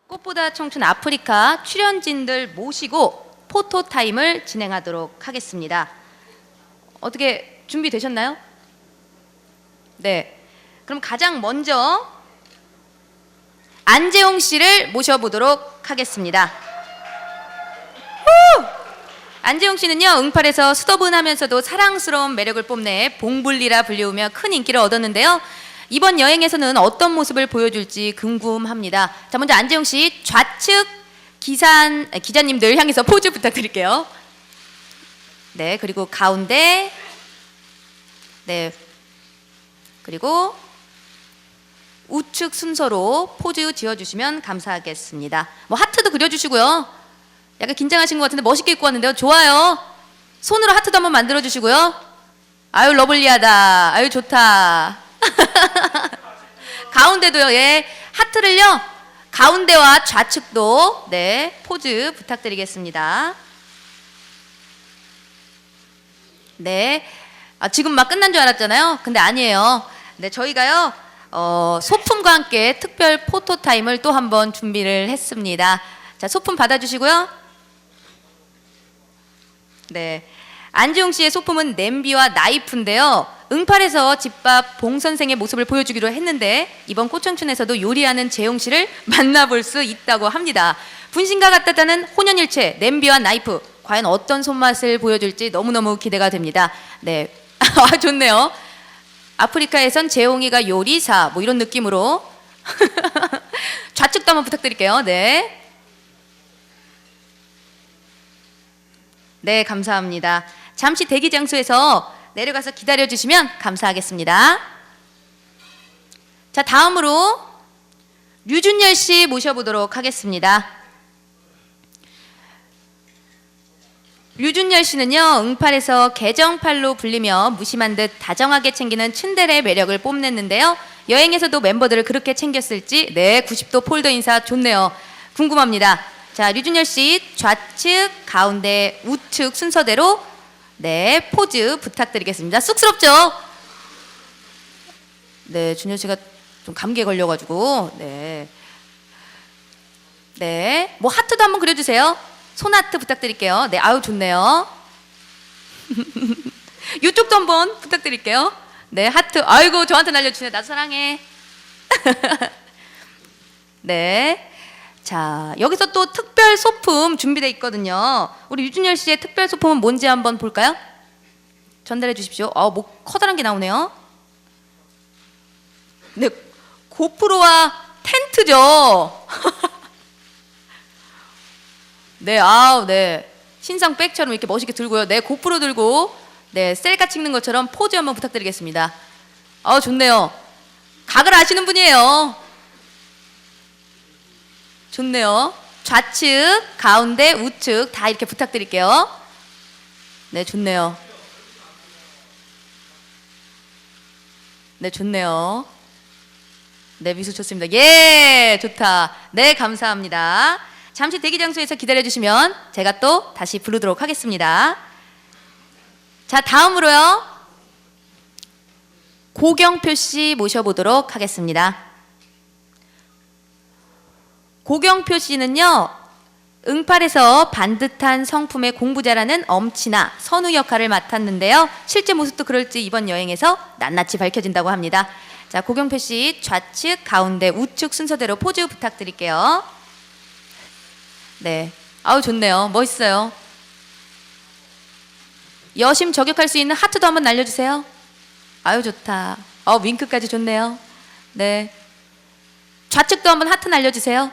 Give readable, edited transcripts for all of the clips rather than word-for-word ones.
꽃보다 청춘 아프리카 출연진들 모시고 포토타임을 진행하도록 하겠습니다. 어떻게 준비되셨나요? 네. 그럼 가장 먼저 안재홍 씨를 모셔보도록 하겠습니다. 안재홍 씨는요, 응팔에서 수더분하면서도 사랑스러운 매력을 뽐내 봉블리라 불리우며 큰 인기를 얻었는데요. 이번 여행에서는 어떤 모습을 보여줄지 궁금합니다. 자, 먼저 안재홍 씨 좌측 기자님들 향해서 포즈 부탁드릴게요. 네, 그리고 가운데, 네, 그리고 우측 순서로 포즈 지어주시면 감사하겠습니다. 뭐 하트도 그려주시고요. 약간 긴장하신 것 같은데 멋있게 입고 왔는데요. 좋아요. 손으로 하트도 한번 만들어주시고요. 아유, 러블리하다. 아유, 좋다. 가운데도요. 예, 하트를요. 가운데와 좌측도 네, 포즈 부탁드리겠습니다. 네. 지금 막 끝난 줄 알았잖아요. 근데 아니에요. 네, 저희가요. 소품과 함께 특별 포토타임을 또 한번 준비를 했습니다. 자, 소품 받아주시고요. 네, 안재홍 씨의 소품은 냄비와 나이프인데요. 응팔에서 집밥 봉 선생의 모습을 보여주기로 했는데 이번 꽃청춘에서도 요리하는 재홍 씨를 만나볼 수 있다고 합니다. 분신과 같다는 혼연일체 냄비와 나이프, 과연 어떤 손맛을 보여줄지 너무너무 기대가 됩니다. 네, 좋네요. 아프리카에선 재홍이가 요리사 뭐 이런 느낌으로 좌측도 한번 부탁드릴게요. 네. 네, 감사합니다. 잠시 대기 장소에서 내려가서 기다려주시면 감사하겠습니다. 자, 다음으로 류준열 씨 모셔보도록 하겠습니다. 류준열 씨는요, 응팔에서 개정팔로 불리며 무심한 듯 다정하게 챙기는 츤데레 매력을 뽐냈는데요. 여행에서도 멤버들을 그렇게 챙겼을지 네, 90도 폴더 인사 좋네요. 궁금합니다. 자, 류준열 씨 좌측, 가운데, 우측 순서대로 네, 포즈 부탁드리겠습니다. 쑥스럽죠? 네, 준열 씨가 좀 감기에 걸려가지고 네, 네, 뭐 하트도 한번 그려주세요. 손 하트 부탁드릴게요. 네, 아유 좋네요. 이쪽도 한번 부탁드릴게요. 네, 하트. 아이고 저한테 날려주세요. 나도 사랑해. 네. 자, 여기서 또 특별 소품 준비되어 있거든요. 우리 유준열 씨의 특별 소품은 뭔지 한번 볼까요? 전달해 주십시오. 뭐 커다란 게 나오네요. 네, 고프로와 텐트죠. 네, 네. 신상 백처럼 이렇게 멋있게 들고요. 네, 고프로 들고 네, 셀카 찍는 것처럼 포즈 한번 부탁드리겠습니다. 좋네요. 각을 아시는 분이에요. 좋네요. 좌측, 가운데, 우측 다 이렇게 부탁드릴게요. 네, 좋네요. 네, 좋네요. 네, 미소 좋습니다. 예, 좋다. 네, 감사합니다. 잠시 대기 장소에서 기다려주시면 제가 또 다시 부르도록 하겠습니다. 자, 다음으로요. 고경표 씨 모셔보도록 하겠습니다. 고경표 씨는요, 응팔에서 반듯한 성품의 공부 잘하는 엄친아 선우 역할을 맡았는데요. 실제 모습도 그럴지 이번 여행에서 낱낱이 밝혀진다고 합니다. 자, 고경표 씨 좌측, 가운데, 우측 순서대로 포즈 부탁드릴게요. 네, 좋네요. 멋있어요. 여심 저격할 수 있는 하트도 한번 날려주세요. 아유 좋다. 윙크까지 좋네요. 네, 좌측도 한번 하트 날려주세요.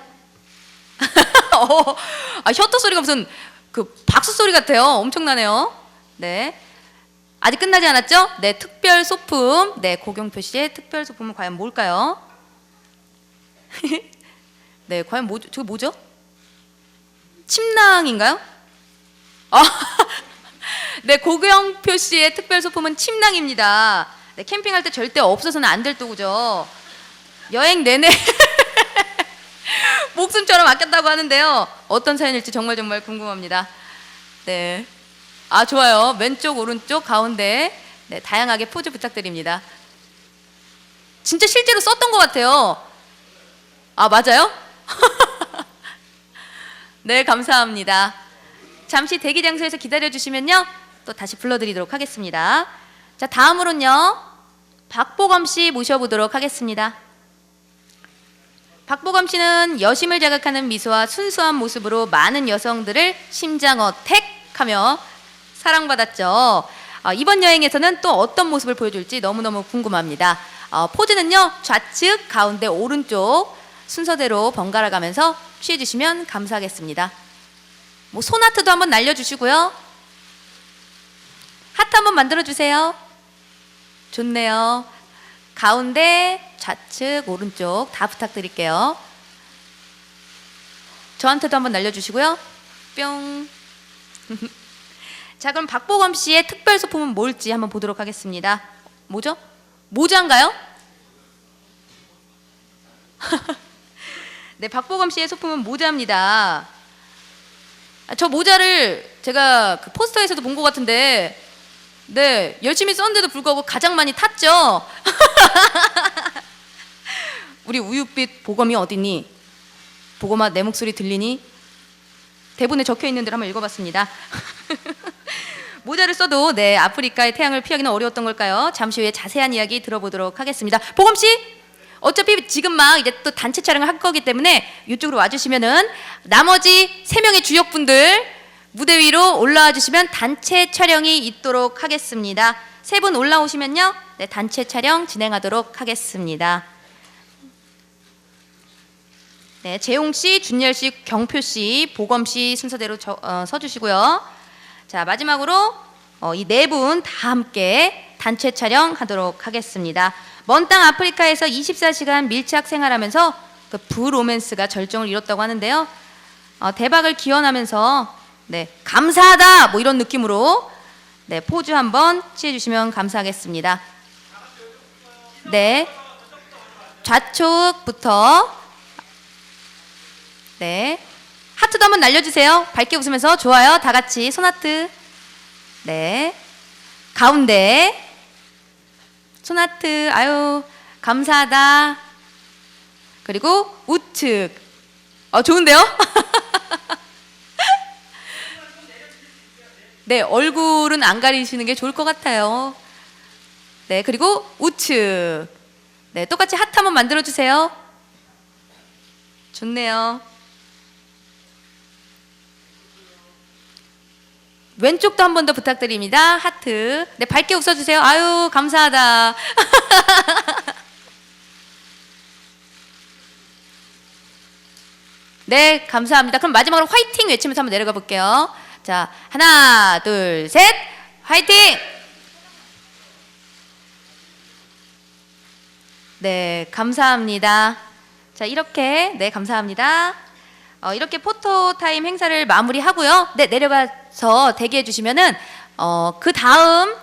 셔터 소리가 무슨 그 박수 소리 같아요. 엄청나네요. 네, 아직 끝나지 않았죠? 네, 특별 소품. 네, 고경표 씨의 특별 소품은 과연 뭘까요? 네, 과연 뭐죠? 저거 뭐죠? 침낭인가요? 네, 고경표 씨의 특별 소품은 침낭입니다. 네, 캠핑할 때 절대 없어서는 안 될 도구죠. 여행 내내 목숨처럼 아꼈다고 하는데요. 어떤 사연일지 정말 궁금합니다. 네, 좋아요. 왼쪽, 오른쪽, 가운데 네, 다양하게 포즈 부탁드립니다. 진짜 실제로 썼던 것 같아요. 맞아요? 네, 감사합니다. 잠시 대기 장소에서 기다려 주시면요. 또 다시 불러드리도록 하겠습니다. 자, 다음으로는요. 박보검 씨 모셔보도록 하겠습니다. 박보검 씨는 여심을 자극하는 미소와 순수한 모습으로 많은 여성들을 심장어택하며 사랑받았죠. 이번 여행에서는 또 어떤 모습을 보여줄지 너무너무 궁금합니다. 포즈는요. 좌측, 가운데, 오른쪽 순서대로 번갈아 가면서 취해주시면 감사하겠습니다. 뭐 손하트도 한번 날려주시고요. 하트 한번 만들어주세요. 좋네요. 가운데, 좌측, 오른쪽 다 부탁드릴게요. 저한테도 한번 날려주시고요. 뿅. 자, 그럼 박보검 씨의 특별 소품은 뭘지 한번 보도록 하겠습니다. 뭐죠? 모자인가요? 네, 박보검 씨의 소품은 모자입니다. 저 모자를 제가 그 포스터에서도 본 것 같은데, 네, 열심히 썼는데도 불구하고 가장 많이 탔죠? 우리 우유빛 보검이 어디니? 보검아, 내 목소리 들리니? 대본에 적혀 있는 대로 한번 읽어봤습니다. 모자를 써도 네, 아프리카의 태양을 피하기는 어려웠던 걸까요? 잠시 후에 자세한 이야기 들어보도록 하겠습니다. 보검 씨, 어차피 지금 막 이제 또 단체 촬영을 할 거기 때문에 이쪽으로 와주시면은 나머지 3명의 주역분들 무대 위로 올라와 주시면 단체 촬영이 있도록 하겠습니다. 3분 올라오시면요, 네, 단체 촬영 진행하도록 하겠습니다. 네, 재용 씨, 준열 씨, 경표 씨, 보검 씨 순서대로 서주시고요. 자, 마지막으로 이 4분 다 함께 단체 촬영하도록 하겠습니다. 먼 땅 아프리카에서 24시간 밀착 생활하면서 그 브로맨스가 절정을 이뤘다고 하는데요. 대박을 기원하면서 네, 감사하다 뭐 이런 느낌으로 네, 포즈 한번 취해주시면 감사하겠습니다. 네, 좌측부터 네, 하트도 한번 날려주세요. 밝게 웃으면서 좋아요. 다 같이 손하트. 네, 가운데 손하트. 아유, 감사하다. 그리고 우측. 좋은데요? 네, 얼굴은 안 가리시는 게 좋을 것 같아요. 네, 그리고 우측. 네, 똑같이 하트 한번 만들어주세요. 좋네요. 왼쪽도 한 번 더 부탁드립니다. 하트. 네, 밝게 웃어주세요. 아유, 감사하다. 네, 감사합니다. 그럼 마지막으로 화이팅 외치면서 한번 내려가 볼게요. 자, 하나, 둘, 셋, 화이팅! 네, 감사합니다. 자, 이렇게, 네, 감사합니다. 이렇게 포토타임 행사를 마무리하고요. 네, 내려가서 대기해 주시면은, 그 다음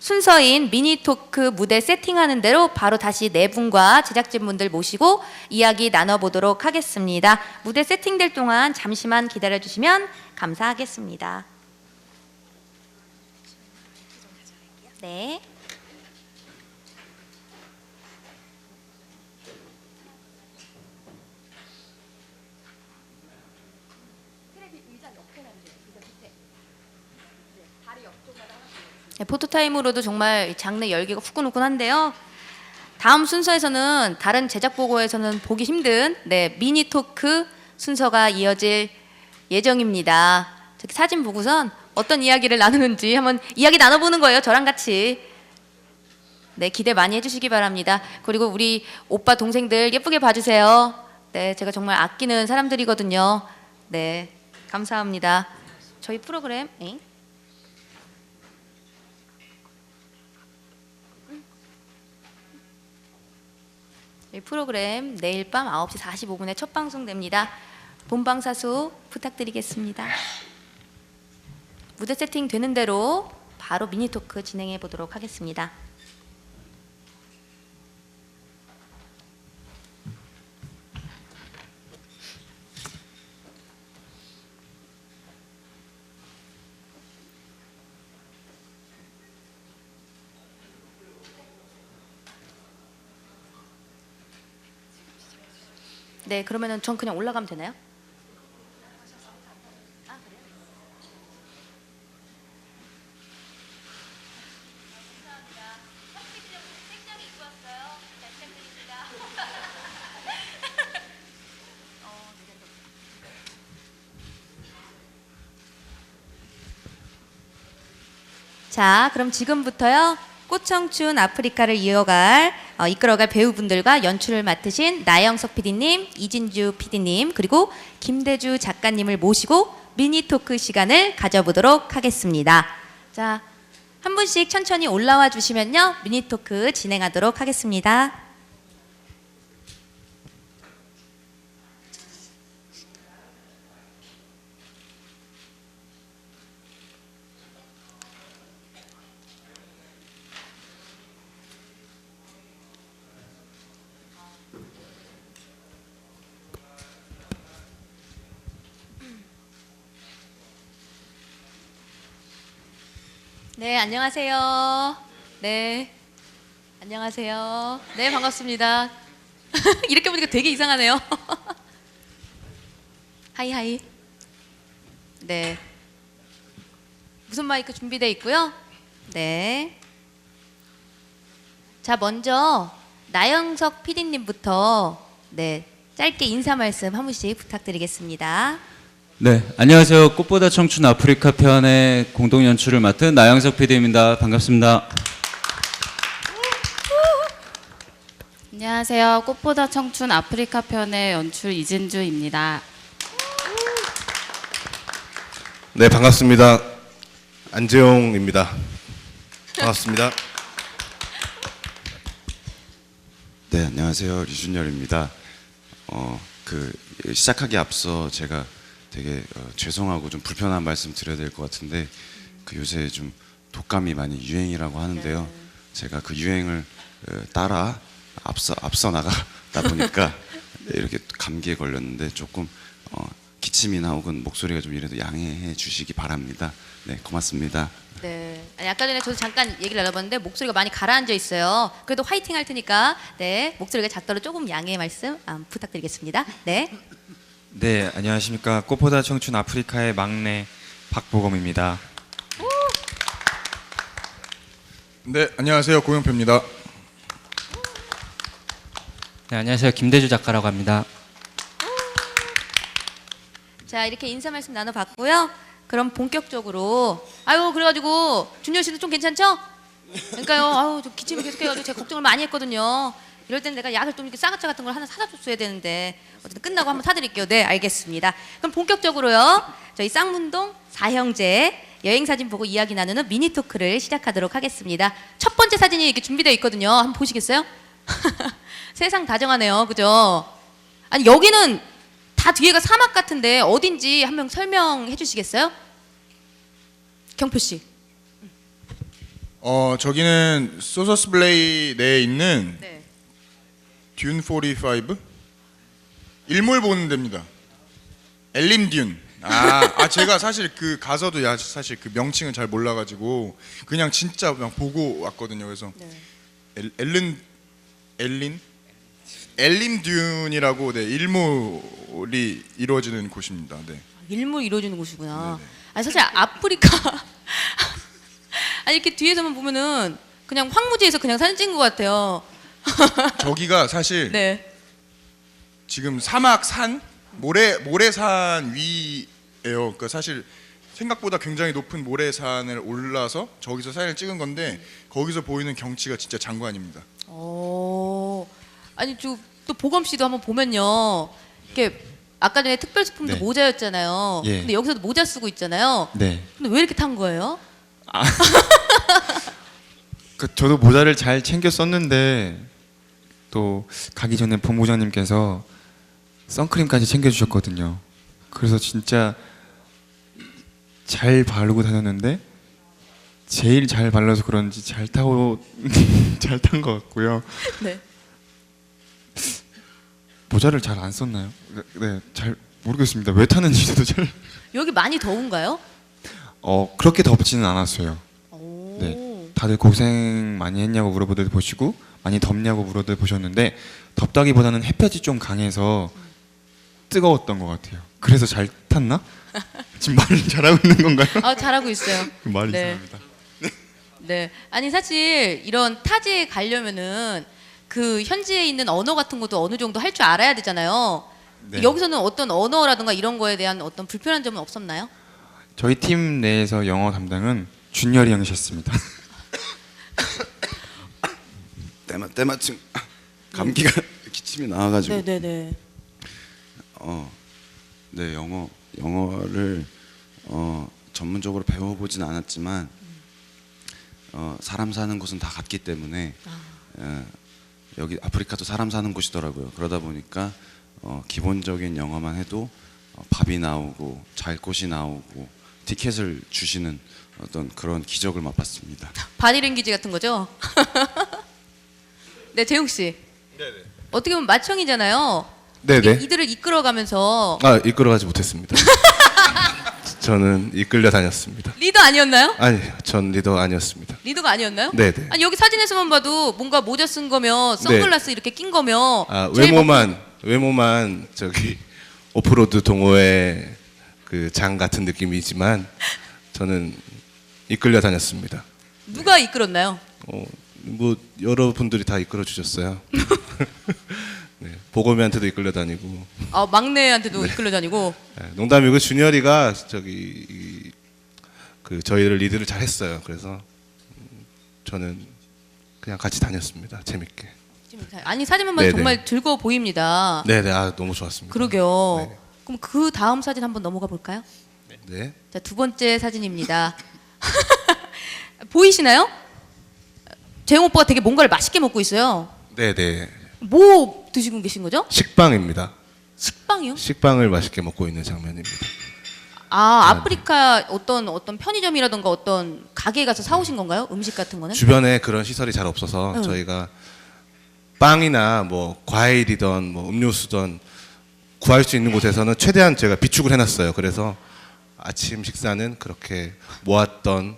순서인 미니토크 무대 세팅하는 대로 바로 다시 4분과 제작진분들 모시고 이야기 나눠보도록 하겠습니다. 무대 세팅될 동안 잠시만 기다려 주시면 감사하겠습니다. 네. 네, 포토타임으로도 정말 장르 열기가 후끈후끈한데요. 다음 순서에서는 다른 제작 보고에서는 보기 힘든 네, 미니 토크 순서가 이어질 예정입니다. 저기 사진 보고선 어떤 이야기를 나누는지 한번 이야기 나눠보는 거예요. 저랑 같이. 네, 기대 많이 해주시기 바랍니다. 그리고 우리 오빠 동생들 예쁘게 봐주세요. 네, 제가 정말 아끼는 사람들이거든요. 네, 감사합니다. 저희 프로그램 이 프로그램 내일 밤 9시 45분에 첫 방송됩니다. 본방사수 부탁드리겠습니다. 무대 세팅 되는 대로 바로 미니토크 진행해 보도록 하겠습니다. 네, 그러면은 전 그냥 올라가면 되나요? 자, 그럼 지금부터요. 꽃청춘 아프리카를 이끌어갈 배우분들과 연출을 맡으신 나영석 PD님, 이진주 PD님, 그리고 김대주 작가님을 모시고 미니 토크 시간을 가져보도록 하겠습니다. 자, 한 분씩 천천히 올라와 주시면요. 미니 토크 진행하도록 하겠습니다. 네, 안녕하세요. 네, 안녕하세요. 네, 반갑습니다. 이렇게 보니까 되게 이상하네요. 하이하이. 네. 무슨 마이크 준비되어 있고요. 네. 자, 먼저 나영석 PD님부터 네, 짧게 인사 말씀 한 분씩 부탁드리겠습니다. 네, 안녕하세요. 꽃보다 청춘 아프리카 편의 공동 연출을 맡은 나영석 PD입니다. 반갑습니다. 안녕하세요. 꽃보다 청춘 아프리카 편의 연출 이진주입니다. 네, 반갑습니다. 안재용입니다. 반갑습니다. 네, 안녕하세요. 류준열입니다. 시작하기 앞서 제가 되게 죄송하고 좀 불편한 말씀 드려야 될 것 같은데 요새 좀 독감이 많이 유행이라고 하는데요. 제가 그 유행을 따라 앞서 나가다 보니까 이렇게 감기에 걸렸는데 조금 기침이나 혹은 목소리가 좀 이래도 양해해 주시기 바랍니다. 네, 고맙습니다. 네. 아니, 아까 전에 저도 잠깐 얘기를 나눠봤는데 목소리가 많이 가라앉아 있어요. 그래도 화이팅 할 테니까 네, 목소리가 작더라도 조금 양해의 말씀 부탁드리겠습니다. 네. 네, 안녕하십니까. 꽃보다 청춘 아프리카의 막내 박보검입니다. 네, 안녕하세요. 고영표입니다. 네, 안녕하세요. 김대주 작가라고 합니다. 자, 이렇게 인사 말씀 나눠봤고요. 그럼 본격적으로 그래가지고 준열 씨도 좀 괜찮죠? 그러니까요. 좀 기침이 계속해가지고 제가 걱정을 많이 했거든요. 이럴 때는 내가 약을 좀 이렇게 쌍화차 같은 걸 하나 사다 줬어야 되는데 어쨌든 끝나고 한번 사드릴게요. 네, 알겠습니다. 그럼 본격적으로요. 저희 쌍문동 사형제 여행사진 보고 이야기 나누는 미니 토크를 시작하도록 하겠습니다. 첫 번째 사진이 이렇게 준비되어 있거든요. 한번 보시겠어요? 세상 다정하네요. 그죠? 아니, 여기는 다 뒤에가 사막 같은데 어딘지 한 명 설명해 주시겠어요? 경표 씨. 저기는 소서스 블레이 내에 있는 네. 듄 45? 일몰 보는 데입니다. 엘림 듄. 제가 사실 그 가서도 사실 그 명칭은 잘 몰라가지고 그냥 진짜 그냥 보고 왔거든요. 그래서 네. 엘림 듄이라고 네, 일몰이 이루어지는 곳입니다. 네. 일몰 이루어지는 곳이구나. 네네. 아니, 사실 아프리카 아니 이렇게 뒤에서만 보면은 그냥 황무지에서 그냥 사진 찍은 것 같아요. 저기가 사실 네. 지금 사막 산 모래산 위에요. 그러니까 사실 생각보다 굉장히 높은 모래산을 올라서 저기서 사진을 찍은 건데 거기서 보이는 경치가 진짜 장관입니다. 아니 또 보검 씨도 한번 보면요. 이렇게 아까 전에 특별수품도 네. 모자였잖아요. 예. 근데 여기서도 모자 쓰고 있잖아요. 네. 근데 왜 이렇게 탄 거예요? 저도 모자를 잘 챙겨 썼는데 또 가기 전에 본부장님께서 선크림까지 챙겨 주셨거든요. 그래서 진짜 잘 바르고 다녔는데 제일 잘 발라서 그런지 잘 타고 잘 탄 것 같고요. 네. 모자를 잘 안 썼나요? 네, 잘 모르겠습니다. 왜 타는지도 잘. 여기 많이 더운가요? 그렇게 덥지는 않았어요. 오. 네, 다들 고생 많이 했냐고 물어보들 보시고 많이 덥냐고 물어들 보셨는데 덥다기보다는 햇볕이 좀 강해서 뜨거웠던 것 같아요. 그래서 잘 탔나? 지금 말을 잘하고 있는 건가요? 잘하고 있어요. 말이 네. 이상합니다. 네. 아니 사실 이런 타지에 가려면은 그 현지에 있는 언어 같은 것도 어느 정도 할 줄 알아야 되잖아요. 네. 여기서는 어떤 언어라든가 이런 거에 대한 어떤 불편한 점은 없었나요? 저희 팀 내에서 영어 담당은 준열이 형이셨습니다. 때마침 감기가 기침이 나와가지고 네네네. 네, 영어를 전문적으로 배워보진 않았지만 사람 사는 곳은 다 같기 때문에 여기 아프리카도 사람 사는 곳이더라고요. 그러다 보니까 기본적인 영어만 해도 밥이 나오고 잘 곳이 나오고 티켓을 주시는 어떤 그런 기적을 맛봤습니다. 바디랭귀지 같은 거죠? 네, 재용 씨. 어떻게 보면 맏형이잖아요. 네네. 이들을 이끌어가면서 아, 이끌어가지 못했습니다. 저는 이끌려 다녔습니다. 리더 아니었나요? 아니, 전 리더 아니었습니다. 리더가 아니었나요? 네네. 아니 여기 사진에서만 봐도 뭔가 모자 쓴 거며 선글라스 이렇게 낀 거며 아, 제일 외모만 저기 오프로드 동호회 그 장 같은 느낌이지만 저는 이끌려 다녔습니다. 누가 이끌었나요? 뭐 여러분들이 다 이끌어 주셨어요. 네, 보검이한테도 이끌려 다니고. 막내한테도 이끌려 다니고. 네, 농담이고 준열이가 그 저희를 리드를 잘 했어요. 그래서 저는 그냥 같이 다녔습니다. 재밌게. 아니 사진만 봐도 네네. 정말 즐거워 보입니다. 네네. 아, 너무 좋았습니다. 그러게요. 네. 그럼 그 다음 사진 한번 넘어가 볼까요? 네. 자, 두 번째 사진입니다. 보이시나요? 재용 오빠가 되게 뭔가를 맛있게 먹고 있어요. 네네. 뭐 드시고 계신 거죠? 식빵입니다. 식빵이요? 식빵을 맛있게 먹고 있는 장면입니다. 아프리카 어떤 편의점이라던가 어떤 가게에 가서 사오신 건가요? 음식 같은 거는? 주변에 그런 시설이 잘 없어서 응. 저희가 빵이나 뭐 과일이든 뭐 음료수든 구할 수 있는 곳에서는 최대한 제가 비축을 해놨어요. 그래서 아침 식사는 그렇게 모았던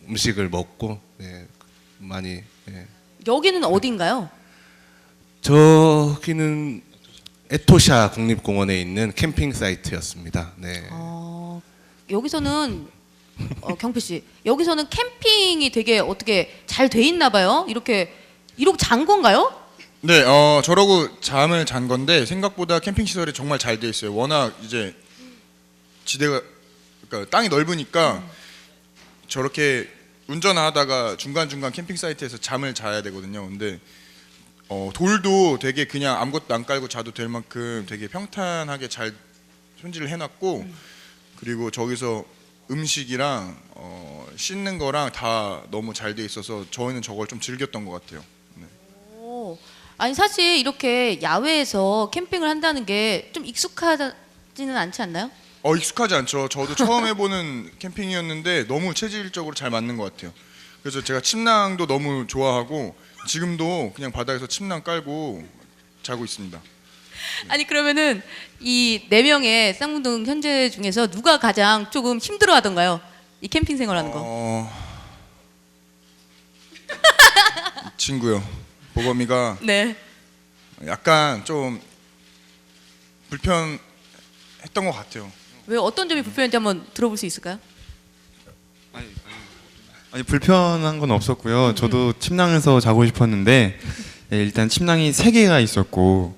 음식을 먹고 많이. 여기는 어딘가요? 저기는 에토샤 국립공원에 있는 캠핑 사이트였습니다. 네. 여기서는 경필 씨, 여기서는 캠핑이 되게 어떻게 잘 돼 있나 봐요. 이렇게 잔 건가요? 네, 저러고 잠을 잔 건데 생각보다 캠핑 시설이 정말 잘 돼 있어요. 워낙 이제 지대가 그러니까 땅이 넓으니까 저렇게 운전하다가 중간중간 캠핑 사이트에서 잠을 자야 되거든요. 근데 돌도 되게 그냥 아무것도 안 깔고 자도 될 만큼 되게 평탄하게 잘 손질을 해놨고 그리고 저기서 음식이랑 씻는 거랑 다 너무 잘 돼 있어서 저희는 저걸 좀 즐겼던 것 같아요. 네. 아니 사실 이렇게 야외에서 캠핑을 한다는 게 좀 익숙하지는 않지 않나요? 익숙하지 않죠. 저도 처음 해보는 캠핑이었는데 너무 체질적으로 잘 맞는 것 같아요. 그래서 제가 침낭도 너무 좋아하고 지금도 그냥 바닥에서 침낭 깔고 자고 있습니다. 아니 그러면은 이 네 명의 쌍문동 현재 중에서 누가 가장 조금 힘들어하던가요? 이 캠핑 생활하는 거. 이 친구요. 보검이가 네. 약간 좀 불편했던 것 같아요. 왜 어떤 점이 불편한지 한번 들어볼 수 있을까요? 아니 불편한 건 없었고요. 저도 침낭에서 자고 싶었는데 일단 침낭이 3개가 있었고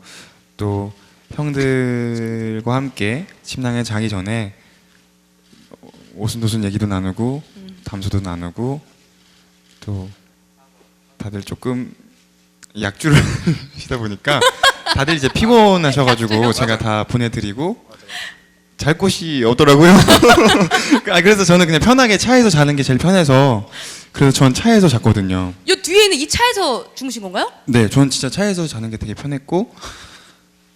또 형들과 함께 침낭에 자기 전에 오순도순 얘기도 나누고 담소도 나누고 또 다들 조금 약주를 시다 보니까 다들 이제 피곤하셔가지고 제가 다 보내드리고 잘 곳이 없더라고요. 그래서 저는 그냥 편하게 차에서 자는 게 제일 편해서 그래서 전 차에서 잤거든요. 요 뒤에 있는 이 차에서 주무신 건가요? 네, 전 진짜 차에서 자는 게 되게 편했고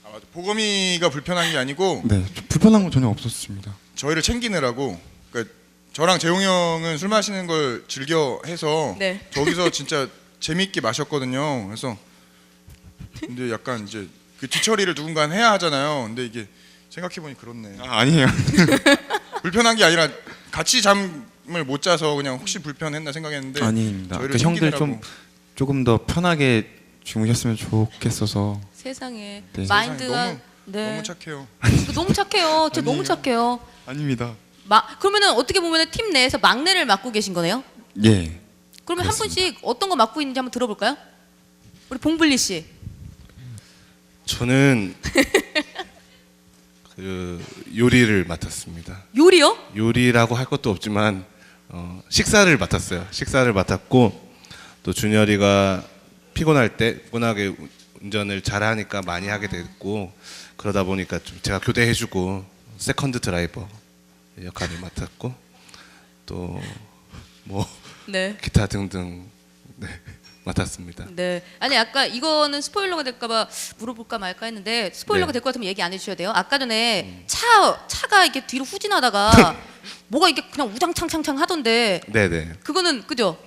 맞아. 보검이가 불편한 게 아니고 네, 불편한 건 전혀 없었습니다. 저희를 챙기느라고 그러니까 저랑 재용이 형은 술 마시는 걸 즐겨 해서 네. 저기서 진짜 재밌게 마셨거든요. 그래서 근데 약간 이제 그 뒤처리를 누군가 해야 하잖아요. 근데 이게 생각해 보니 그렇네. 아니에요. 불편한 게 아니라 같이 잠을 못 자서 그냥 혹시 불편했나 생각했는데 아닙니다. 저희를 그 형들 챙기느라고. 조금 더 편하게 주무셨으면 좋겠어서 세상에 네. 마인드가 너무 착해요. 너무 착해요. 진짜 너무 착해요. 아닙니다. 그러면은 어떻게 보면은 팀 내에서 막내를 맡고 계신 거네요? 예. 그러면 그렇습니다. 한 분씩 어떤 거 맡고 있는지 한번 들어볼까요? 우리 봉블리 씨. 저는 그 요리를 맡았습니다. 요리요? 요리라고 할 것도 없지만 식사를 맡았어요. 식사를 맡았고 또 준열이가 피곤하게 운전을 잘하니까 많이 하게 됐고 그러다 보니까 좀 제가 교대해주고 세컨드 드라이버 역할을 맡았고 또 뭐 네. 기타 등등 네, 맡았습니다. 네. 아니 아까 이거는 스포일러가 될까봐 물어볼까 말까 했는데 스포일러가 네. 될 것 같으면 얘기 안 해주셔야 돼요. 아까 전에 차가 이렇게 뒤로 후진하다가 뭐가 이렇게 그냥 우장창창창 하던데 네네. 그거는 그죠?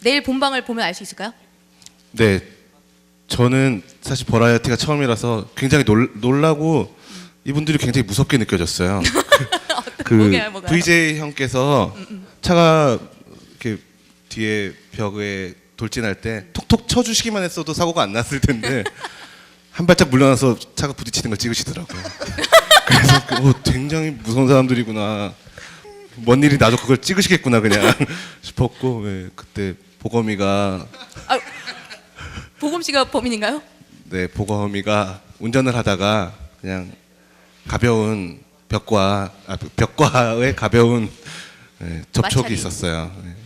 내일 본방을 보면 알 수 있을까요? 네, 저는 사실 버라이어티가 처음이라서 굉장히 놀라고 이분들이 굉장히 무섭게 느껴졌어요. 그 뭐가요? VJ 형께서 차가 이렇게 뒤에 벽에 돌진할 때 톡톡 쳐주시기만 했어도 사고가 안 났을 텐데 한 발짝 물러나서 차가 부딪히는 걸 찍으시더라고요. 그래서 굉장히 무서운 사람들이구나. 뭔 일이 나도 그걸 찍으시겠구나 그냥 싶었고 네, 그때 보검이가 보검 씨가 범인인가요? 네, 보검이가 운전을 하다가 그냥 가벼운 벽과의 가벼운 네, 접촉이 마찰이. 있었어요. 네.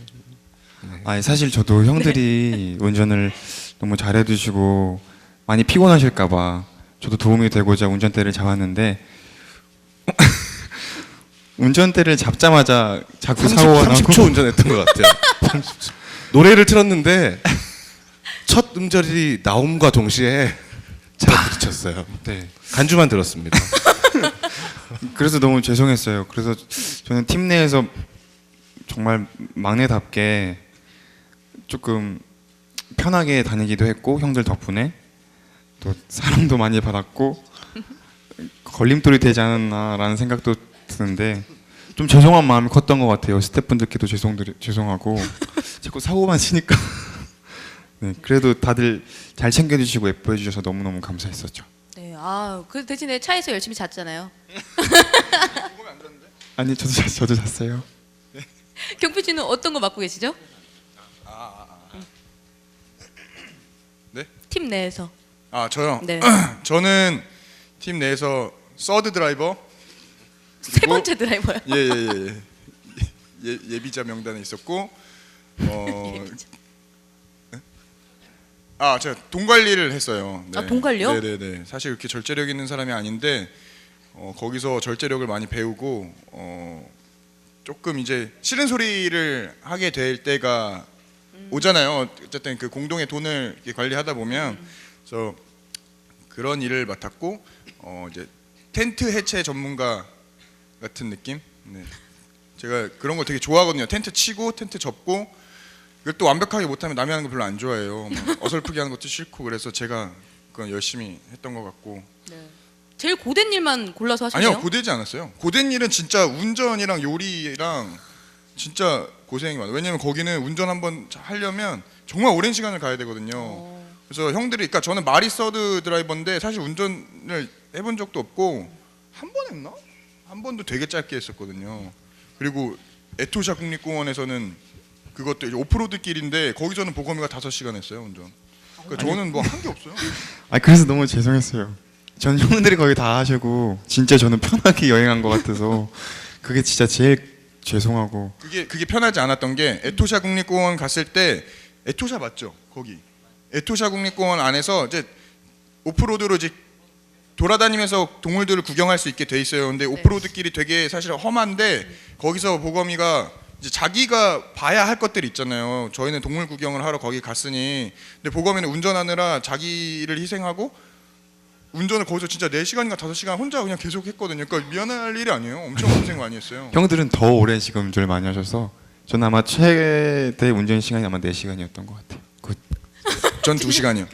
아니 사실 저도 형들이 운전을 너무 잘해주시고 많이 피곤하실까봐 저도 도움이 되고자 운전대를 잡았는데 운전대를 잡자마자 자꾸 사고가 나고 30초 운전했던 것 같아요. 30초. 노래를 틀었는데 첫 음절이 나옴과 동시에 제가 부딪혔어요. 네. 간주만 들었습니다. 그래서 너무 죄송했어요. 그래서 저는 팀 내에서 정말 막내답게 조금 편하게 다니기도 했고 형들 덕분에 또 사랑도 많이 받았고 걸림돌이 되지 않았나라는 생각도 드는데 좀 죄송한 마음이 컸던 것 같아요. 스태프분들께도 죄송하고 자꾸 사고만 치니까 네, 그래도 다들 잘 챙겨주시고 예뻐해 주셔서 너무너무 감사했었죠. 네. 그 대신에 차에서 열심히 잤잖아요. 아니 저도 잤어요. 경필 씨는 어떤 거 맡고 계시죠? 네? 팀 내에서. 저요. 네. 저는 팀 내에서 서드 드라이버 세 번째 드라이버요. 예비자 명단에 있었고 제가 돈 관리를 했어요. 네. 돈 관리요? 네네네. 사실 그렇게 절제력 있는 사람이 아닌데 거기서 절제력을 많이 배우고 조금 이제 싫은 소리를 하게 될 때가 오잖아요. 어쨌든 그 공동의 돈을 이렇게 관리하다 보면 그래서 그런 일을 맡았고 이제 텐트 해체 전문가 같은 느낌. 네. 제가 그런 걸 되게 좋아하거든요. 텐트 치고 텐트 접고 이걸 또 완벽하게 못하면 남이 하는 거 별로 안 좋아해요. 막 어설프게 하는 것도 싫고 그래서 제가 그건 열심히 했던 것 같고. 제일 고된 일만 골라서 하시네요. 아니요, 고되지 않았어요. 고된 일은 진짜 운전이랑 요리랑 진짜 고생이 많아요. 왜냐면 거기는 운전 한번 하려면 정말 오랜 시간을 가야 되거든요. 그래서 형들이, 그러니까 저는 마리 서드 드라이버인데 사실 운전을 해본 적도 없고 한 번 했나? 한 번도 되게 짧게 했었거든요. 그리고 에토샤 국립공원에서는 그것도 이제 오프로드 길인데 거기서는 보검이가 5시간 했어요 운전. 그러니까 저는 뭐 한 게 없어요. 아 그래서 너무 죄송했어요. 전 형들이 거의 다 하시고 진짜 저는 편하게 여행한 것 같아서 그게 진짜 제일 죄송하고. 그게 편하지 않았던 게 에토샤 국립공원 갔을 때 에토샤 맞죠? 거기 에토샤 국립공원 안에서 이제 오프로드로 이제 돌아다니면서 동물들을 구경할 수 있게 돼 있어요. 근데 오프로드 길이 되게 사실 험한데 거기서 보검이가 이제 자기가 봐야 할 것들이 있잖아요. 저희는 동물 구경을 하러 거기 갔으니, 근데 보검이는 운전하느라 자기를 희생하고 운전을 거기서 진짜 4시간인가 5시간 혼자 그냥 계속 했거든요. 그러니까 미안할 일이 아니에요. 엄청 고생 많이 했어요. 형들은 더 오랜 시간 운전을 많이 하셔서 저는 아마 최대 운전 시간이 아마 4시간이었던 것 같아요. 전 2시간이요.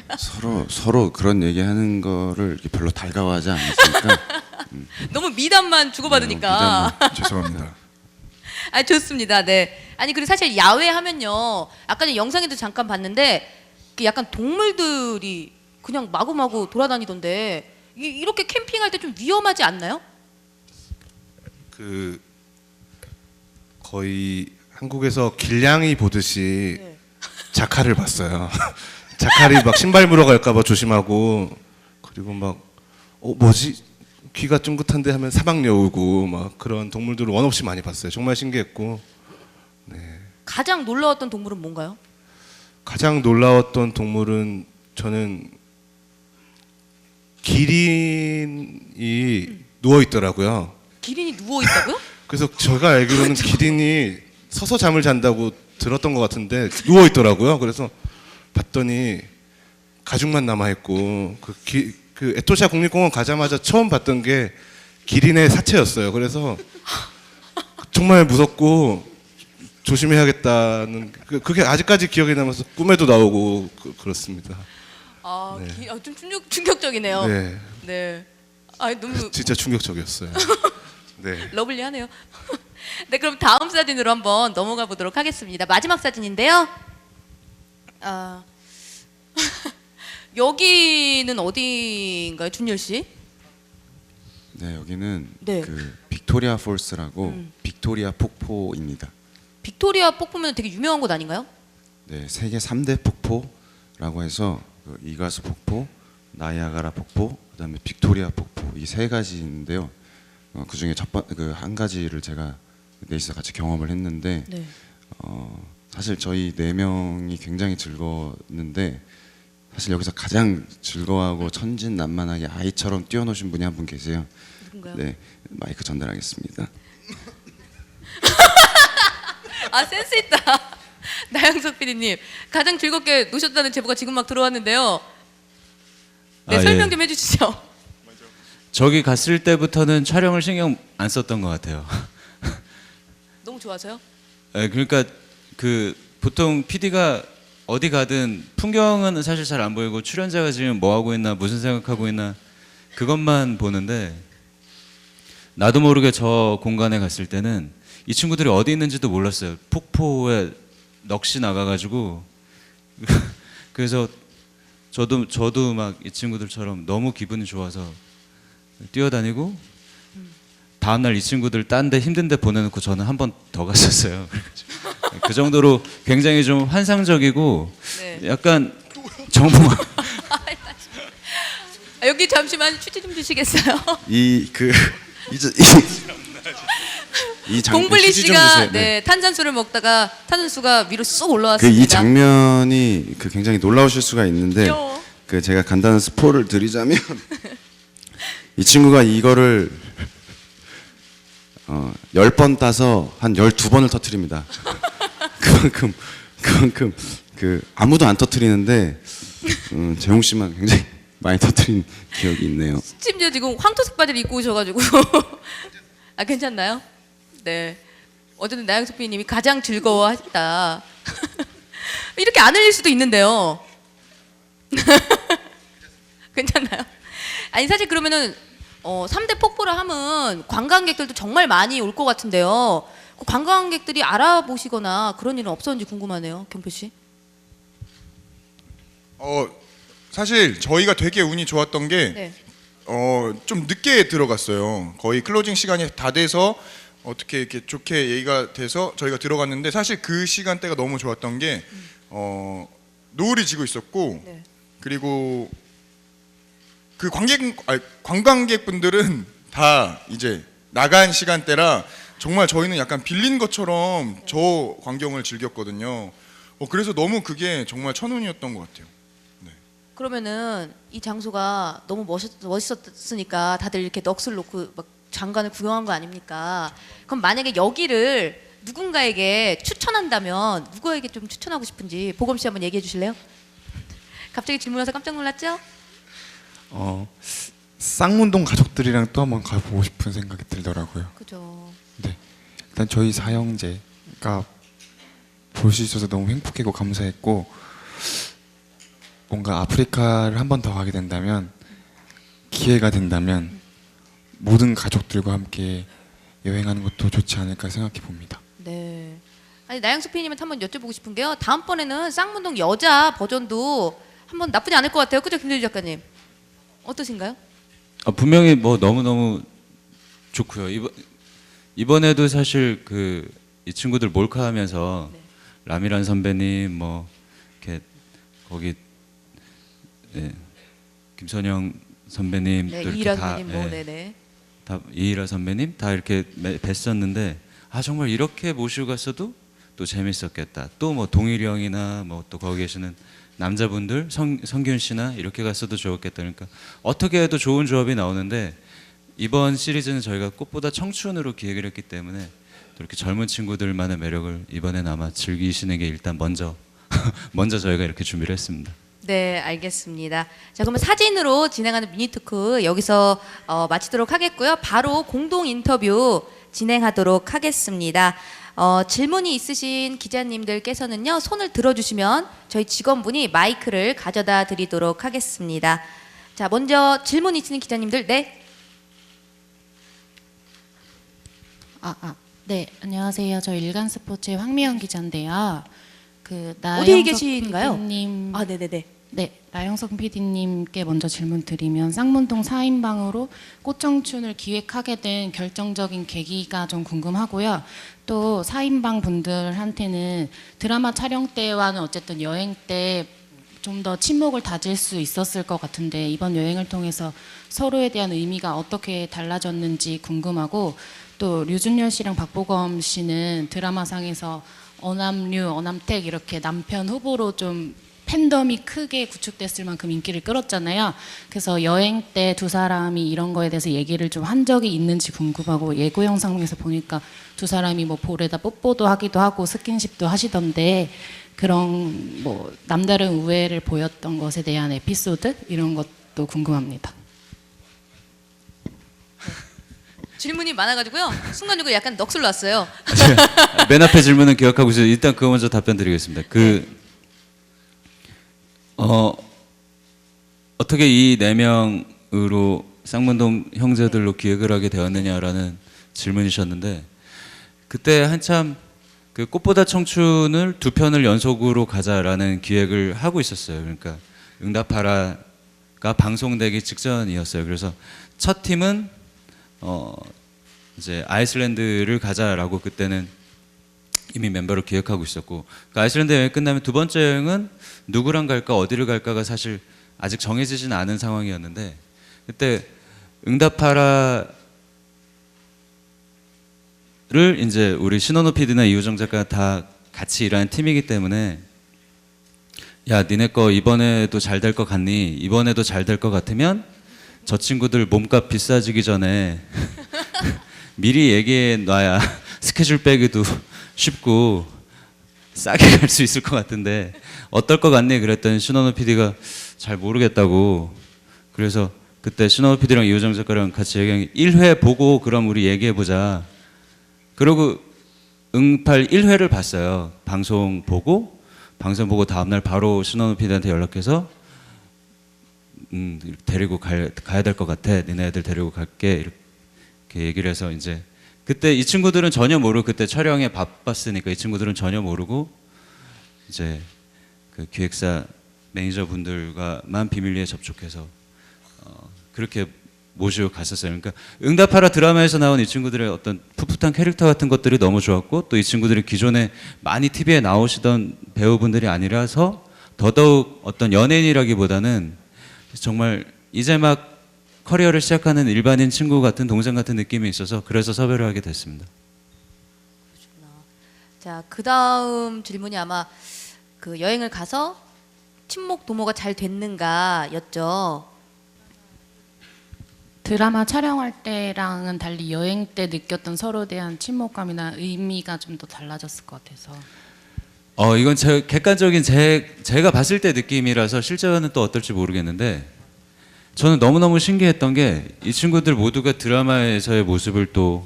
서로 그런 얘기하는 거를 이렇게 별로 달가워하지 않으니까 너무 미담만 주고받으니까. 죄송합니다. 좋습니다. 네. 아니 그리고 사실 야외 하면요. 아까 전에 영상에도 잠깐 봤는데 그 약간 동물들이 그냥 마구마구 돌아다니던데 이렇게 캠핑할 때 좀 위험하지 않나요? 그 거의 한국에서 길냥이 보듯이 네. 자카를 봤어요. 자칼이 막 신발 물어갈까봐 조심하고, 그리고 막 뭐지 귀가 쫑긋한데 하면 사막여우고 막 그런 동물들을 원 없이 많이 봤어요. 정말 신기했고, 가장 놀라웠던 동물은 뭔가요? 가장 놀라웠던 동물은 저는 기린이 누워 있더라고요. 기린이 누워 있다고요? 그래서 제가 알기로는 기린이 서서 잠을 잔다고 들었던 것 같은데 누워 있더라고요. 그래서 봤더니 가죽만 남아 있고 그 에토샤 국립공원 가자마자 처음 봤던 게 기린의 사체였어요. 그래서 정말 무섭고 조심해야겠다는 그게 아직까지 기억에 남아서 꿈에도 나오고 그렇습니다. 아, 좀 충격적이네요. 네, 네. 아, 너무 진짜 충격적이었어요. 네. 러블리하네요. 네, 그럼 다음 사진으로 한번 넘어가 보도록 하겠습니다. 마지막 사진인데요. 아, 여기는 어디인가요, 준열 씨? 네, 여기는 네. 그 빅토리아 폴스라고 빅토리아 폭포입니다. 빅토리아 폭포면 되게 유명한 곳 아닌가요? 네, 세계 3대 폭포라고 해서 그 이가수 폭포, 나이아가라 폭포, 그다음에 빅토리아 폭포 이 세 가지인데요. 그 중에 그 한 가지를 제가 넷이서 같이 경험을 했는데 네. 사실 저희 네 명이 굉장히 즐거웠는데 사실 여기서 가장 즐거워하고 천진난만하게 아이처럼 뛰어노신 분이 한 분 계세요. 누군가요? 네, 마이크 전달하겠습니다. 아, 센스 있다. 나영석 PD님 가장 즐겁게 노셨다는 제보가 지금 막 들어왔는데요. 네, 아, 설명 예. 좀 해주시죠. 저기 갔을 때부터는 촬영을 신경 안 썼던 것 같아요. 너무 좋아서요? 예, 그러니까 그 보통 PD가 어디 가든 풍경은 사실 잘 안 보이고 출연자가 지금 뭐 하고 있나 무슨 생각하고 있나 그것만 보는데 나도 모르게 저 공간에 갔을 때는 이 친구들이 어디 있는지도 몰랐어요. 폭포에 넋이 나가가지고 그래서 저도 막 이 친구들처럼 너무 기분이 좋아서 뛰어다니고 다음날 이 친구들 딴 데 힘든 데 보내놓고 저는 한 번 더 갔었어요. 그 정도로 굉장히 좀 환상적이고 네. 약간 정보가 아, 여기 잠시만 휴지 좀 주시겠어요? 이 장면 공블리 휴지 좀 씨가 주세요. 네, 탄산수를 먹다가 탄산수가 위로 쏙 그 올라왔습니다. 이 장면이 그 굉장히 놀라우실 수가 있는데 귀여워. 그 제가 간단한 스포를 드리자면 이 친구가 이거를 10번 따서 한 12번을 터뜨립니다. 그만큼 그 아무도 안 터뜨리는데 재홍 씨만 굉장히 많이 터뜨린 기억이 있네요. 심지어 지금 황토색 바지를 입고 오셔가지고 아, 괜찮나요? 네. 어쨌든 나영석 PD님이 가장 즐거워했다. 이렇게 안 흘릴 수도 있는데요. 괜찮나요? 아니 사실 그러면은 3대 폭포라 하면 관광객들도 정말 많이 올 것 같은데요. 그 관광객들이 알아보시거나 그런 일은 없었는지 궁금하네요, 경표 씨. 사실 저희가 되게 운이 좋았던 게 네. 좀 늦게 들어갔어요. 거의 클로징 시간이 다 돼서 어떻게 이렇게 좋게 얘기가 돼서 저희가 들어갔는데 사실 그 시간대가 너무 좋았던 게 노을이 지고 있었고 네. 그리고 그 관광객분들은 다 이제 나간 시간대라 정말 저희는 약간 빌린 것처럼 저 광경을 즐겼거든요. 그래서 너무 그게 정말 천운이었던 것 같아요. 그러면은 이 장소가 너무 멋있었으니까 다들 이렇게 넋을 놓고 막 장관을 구경한 거 아닙니까? 그럼 만약에 여기를 누군가에게 추천한다면 누구에게 좀 추천하고 싶은지 보검 씨 한번 얘기해 주실래요? 갑자기 질문해서 깜짝 놀랐죠? 쌍문동 가족들이랑 또 한번 가보고 싶은 생각이 들더라고요. 그죠. 네, 일단 저희 사형제가 볼 수 있어서 너무 행복했고 감사했고 뭔가 아프리카를 한 번 더 가게 된다면 기회가 된다면 모든 가족들과 함께 여행하는 것도 좋지 않을까 생각해 봅니다. 네. 아니 나영석 PD님한테 한번 여쭤보고 싶은 게요. 다음번에는 쌍문동 여자 버전도 한번 나쁘지 않을 것 같아요. 그죠, 김대주 작가님? 어떠신가요? 분명히 뭐 너무 좋고요. 이번에도 사실 그 이 친구들 몰카하면서 네. 라미란 선배님 뭐 이렇게 거기 김선영 선배님 네, 또 이렇게 이일아 다, 선배님 뭐 네네. 다 이일아 선배님 다 이렇게 뵀었는데 정말 이렇게 모시고 갔어도 또 재밌었겠다. 또 뭐 동일이 형이나 뭐 또 거기 계시는 남자분들 성균 씨나 이렇게 갔어도 좋았겠다. 그러니까 어떻게 해도 좋은 조합이 나오는데 이번 시리즈는 저희가 꽃보다 청춘으로 기획을 했기 때문에 또 이렇게 젊은 친구들만의 매력을 이번엔 아마 즐기시는 게 일단 먼저 저희가 이렇게 준비를 했습니다. 네, 알겠습니다. 자, 그러면 사진으로 진행하는 미니토크 여기서 마치도록 하겠고요. 바로 공동 인터뷰 진행하도록 하겠습니다. 질문이 있으신 기자님들께서는요, 손을 들어주시면 저희 직원분이 마이크를 가져다 드리도록 하겠습니다. 자, 먼저 질문 있으신 기자님들, 네. 네, 안녕하세요. 저 일간스포츠의 황미연 기자인데요. 그 어디에 계신가요? PD님, 아, 네네네. 네, 나영석 PD님께 먼저 질문 드리면 쌍문동 4인방으로 꽃청춘을 기획하게 된 결정적인 계기가 좀 궁금하고요. 또 4인방 분들한테는 드라마 촬영 때와는 어쨌든 여행 때 좀 더 친목을 다질 수 있었을 것 같은데 이번 여행을 통해서 서로에 대한 의미가 어떻게 달라졌는지 궁금하고, 또 류준열 씨랑 박보검 씨는 드라마상에서 어남류, 어남택 이렇게 남편 후보로 좀 팬덤이 크게 구축됐을 만큼 인기를 끌었잖아요. 그래서 여행 때 두 사람이 이런 거에 대해서 얘기를 좀 한 적이 있는지 궁금하고, 예고 영상에서 보니까 두 사람이 뭐 볼에다 뽀뽀도 하기도 하고 스킨십도 하시던데 그런 뭐 남다른 우애를 보였던 것에 대한 에피소드 이런 것도 궁금합니다. 질문이 많아가지고요. 순간적으로 약간 넋을 놨어요. 맨 앞에 질문은 기억하고 있어요. 일단 그거 먼저 답변 드리겠습니다. 어떻게 이 4명으로 쌍문동 형제들로 기획을 하게 되었느냐라는 질문이셨는데, 그때 한참 그 꽃보다 청춘을 2편을 연속으로 가자라는 기획을 하고 있었어요. 그러니까 응답하라가 방송되기 직전이었어요. 그래서 첫 팀은 이제 아이슬란드를 가자라고 그때는 이미 멤버로 기획하고 있었고, 그 아이슬란드 여행 끝나면 두 번째 여행은 누구랑 갈까 어디를 갈까가 사실 아직 정해지진 않은 상황이었는데, 그때 응답하라를 이제 우리 신원호 PD나 이우정 작가 다 같이 일하는 팀이기 때문에, 야 니네 거 이번에도 잘 될 것 같니? 이번에도 잘 될 것 같으면 저 친구들 몸값 비싸지기 전에 미리 얘기해 놔야 스케줄 빼기도 쉽고 싸게 갈 수 있을 것 같은데 어떨 것 같니? 그랬더니 신원호 PD가 잘 모르겠다고. 그래서 그때 신원호 PD랑 이호정 작가랑 같이 얘기한 게 1회 보고 그럼 우리 얘기해보자. 그러고 응팔 1회를 봤어요. 방송 보고 다음날 바로 신원호 PD한테 연락해서 데리고 가야 될 것 같아. 니네 애들 데리고 갈게. 이렇게 얘기를 해서 이제 그때 이 친구들은 전혀 모르고, 그때 촬영에 바빴으니까 이 친구들은 전혀 모르고 이제 그 기획사 매니저분들과만 비밀리에 접촉해서 그렇게 모시고 갔었어요. 그러니까 응답하라 드라마에서 나온 이 친구들의 어떤 풋풋한 캐릭터 같은 것들이 너무 좋았고, 또 이 친구들이 기존에 많이 TV에 나오시던 배우분들이 아니라서 더더욱 어떤 연예인이라기보다는 정말 이제 막 커리어를 시작하는 일반인 친구 같은, 동생 같은 느낌이 있어서 그래서 섭외를 하게 됐습니다. 자, 그 다음 질문이 아마 그 여행을 가서 친목 도모가 잘 됐는가였죠. 드라마 촬영할 때랑은 달리 여행 때 느꼈던 서로에 대한 친목감이나 의미가 좀 더 달라졌을 것 같아서. 이건 객관적인 제가 봤을 때 느낌이라서 실제로는 또 어떨지 모르겠는데, 저는 너무너무 신기했던 게 이 친구들 모두가 드라마에서의 모습을 또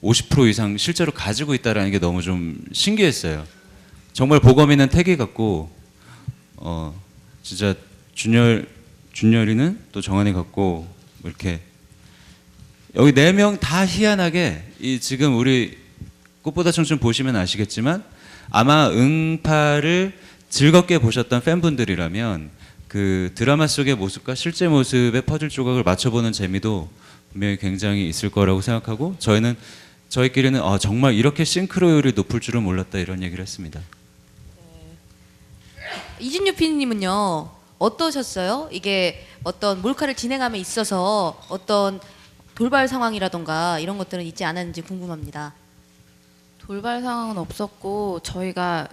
50% 이상 실제로 가지고 있다라는 게 너무 좀 신기했어요. 정말 보검이는 태기 같고, 진짜 준열이는 또 정한이 같고, 뭐 이렇게 여기 4명 다 희한하게 이 지금 우리 꽃보다 청춘 보시면 아시겠지만 아마 응팔을 즐겁게 보셨던 팬분들이라면 그 드라마 속의 모습과 실제 모습의 퍼즐 조각을 맞춰보는 재미도 분명히 굉장히 있을 거라고 생각하고, 저희끼리는 정말 이렇게 싱크로율이 높을 줄은 몰랐다 이런 얘기를 했습니다. 이진유 PD님은요 어떠셨어요? 이게 어떤 몰카를 진행함에 있어서 어떤 돌발 상황이라던가 이런 것들은 있지 않았는지 궁금합니다. 돌발 상황은 없었고 저희가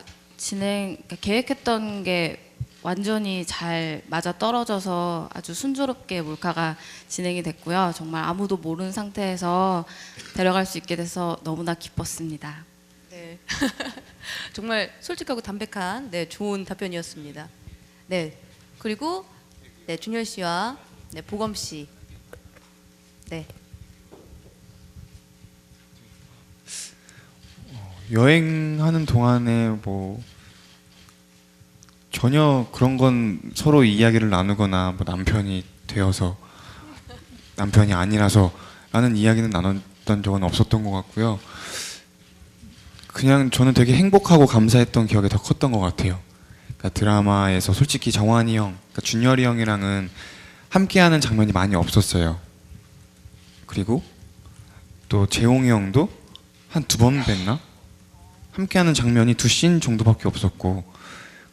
그러니까 계획했던 게 완전히 잘 맞아 떨어져서 아주 순조롭게 몰카가 진행이 됐고요. 정말 아무도 모르는 상태에서 데려갈 수 있게 돼서 너무나 기뻤습니다. 네. 정말 솔직하고 담백한 네, 좋은 답변이었습니다. 네. 그리고 네, 준열 씨와 네, 보검 씨. 네. 여행하는 동안에 뭐 전혀 그런 건 서로 이야기를 나누거나 뭐 남편이 되어서 남편이 아니라서 라는 이야기는 나눴던 적은 없었던 것 같고요. 그냥 저는 되게 행복하고 감사했던 기억이 더 컸던 것 같아요. 그러니까 드라마에서 솔직히 정환이 형, 그러니까 준열이 형이랑은 함께하는 장면이 많이 없었어요. 그리고 또 재홍이 형도 한 2번 뵀나? 함께하는 장면이 2씬 정도밖에 없었고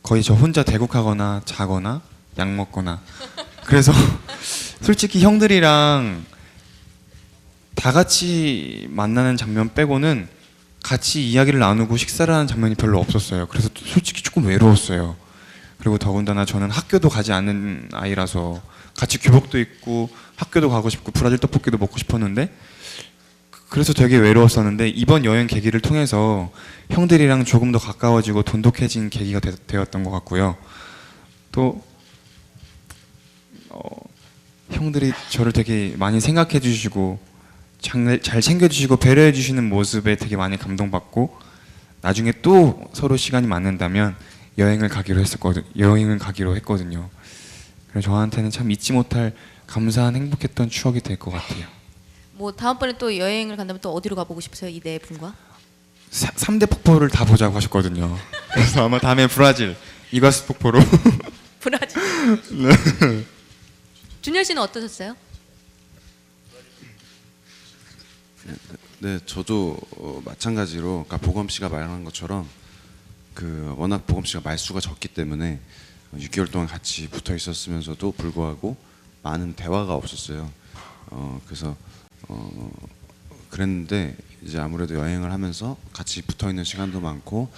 거의 저 혼자 대국하거나 자거나 약 먹거나 그래서 솔직히 형들이랑 다 같이 만나는 장면 빼고는 같이 이야기를 나누고 식사를 하는 장면이 별로 없었어요. 그래서 솔직히 조금 외로웠어요. 그리고 더군다나 저는 학교도 가지 않는 아이라서 같이 교복도 입고 학교도 가고 싶고 브라질 떡볶이도 먹고 싶었는데 그래서 되게 외로웠었는데 이번 여행 계기를 통해서 형들이랑 조금 더 가까워지고 돈독해진 계기가 되었던 것 같고요. 또 형들이 저를 되게 많이 생각해 주시고 잘 챙겨주시고 배려해 주시는 모습에 되게 많이 감동받고 나중에 또 서로 시간이 맞는다면 여행을 가기로 했거든요. 그래서 저한테는 참 잊지 못할 감사한 행복했던 추억이 될 것 같아요. 뭐 다음번에 또 여행을 간다면 또 어디로 가보고 싶으세요? 이 네 분과? 3대 폭포를 다 보자고 하셨거든요. 그래서 아마 다음에 브라질 이과수 폭포로 브라질. 준열 씨는 어떠셨어요? 네, 저도 마찬가지로 그러니까 보검 씨가 말한 것처럼 그 워낙 보검 씨가 말수가 적기 때문에 6개월 동안 같이 붙어 있었으면서도 불구하고 많은 대화가 없었어요. 그래서 그랬는데 이제 아무래도 여행을 하면서 같이 붙어 있는 시간도 많고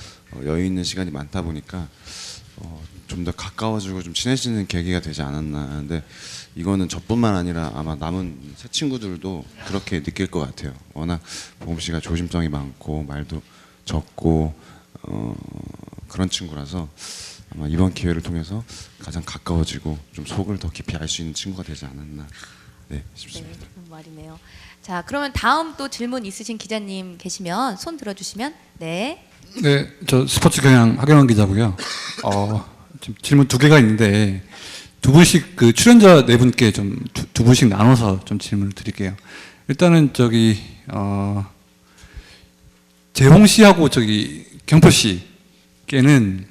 여유 있는 시간이 많다 보니까 좀 더 가까워지고 좀 친해지는 계기가 되지 않았나 하는데 이거는 저뿐만 아니라 아마 남은 새 친구들도 그렇게 느낄 것 같아요. 워낙 보검 씨가 조심성이 많고 말도 적고 그런 친구라서 아마 이번 기회를 통해서 가장 가까워지고 좀 속을 더 깊이 알 수 있는 친구가 되지 않았나 싶습니다. 네, 그런 말이네요. 자, 그러면 다음 또 질문 있으신 기자님 계시면 손 들어주시면 네. 네, 저 스포츠 경향 하경원 기자고요. 지금 질문 2개가 있는데 2분씩 그 출연자 4분께 좀 두 분씩 나눠서 좀 질문을 드릴게요. 일단은 재홍 씨하고 경표 씨께는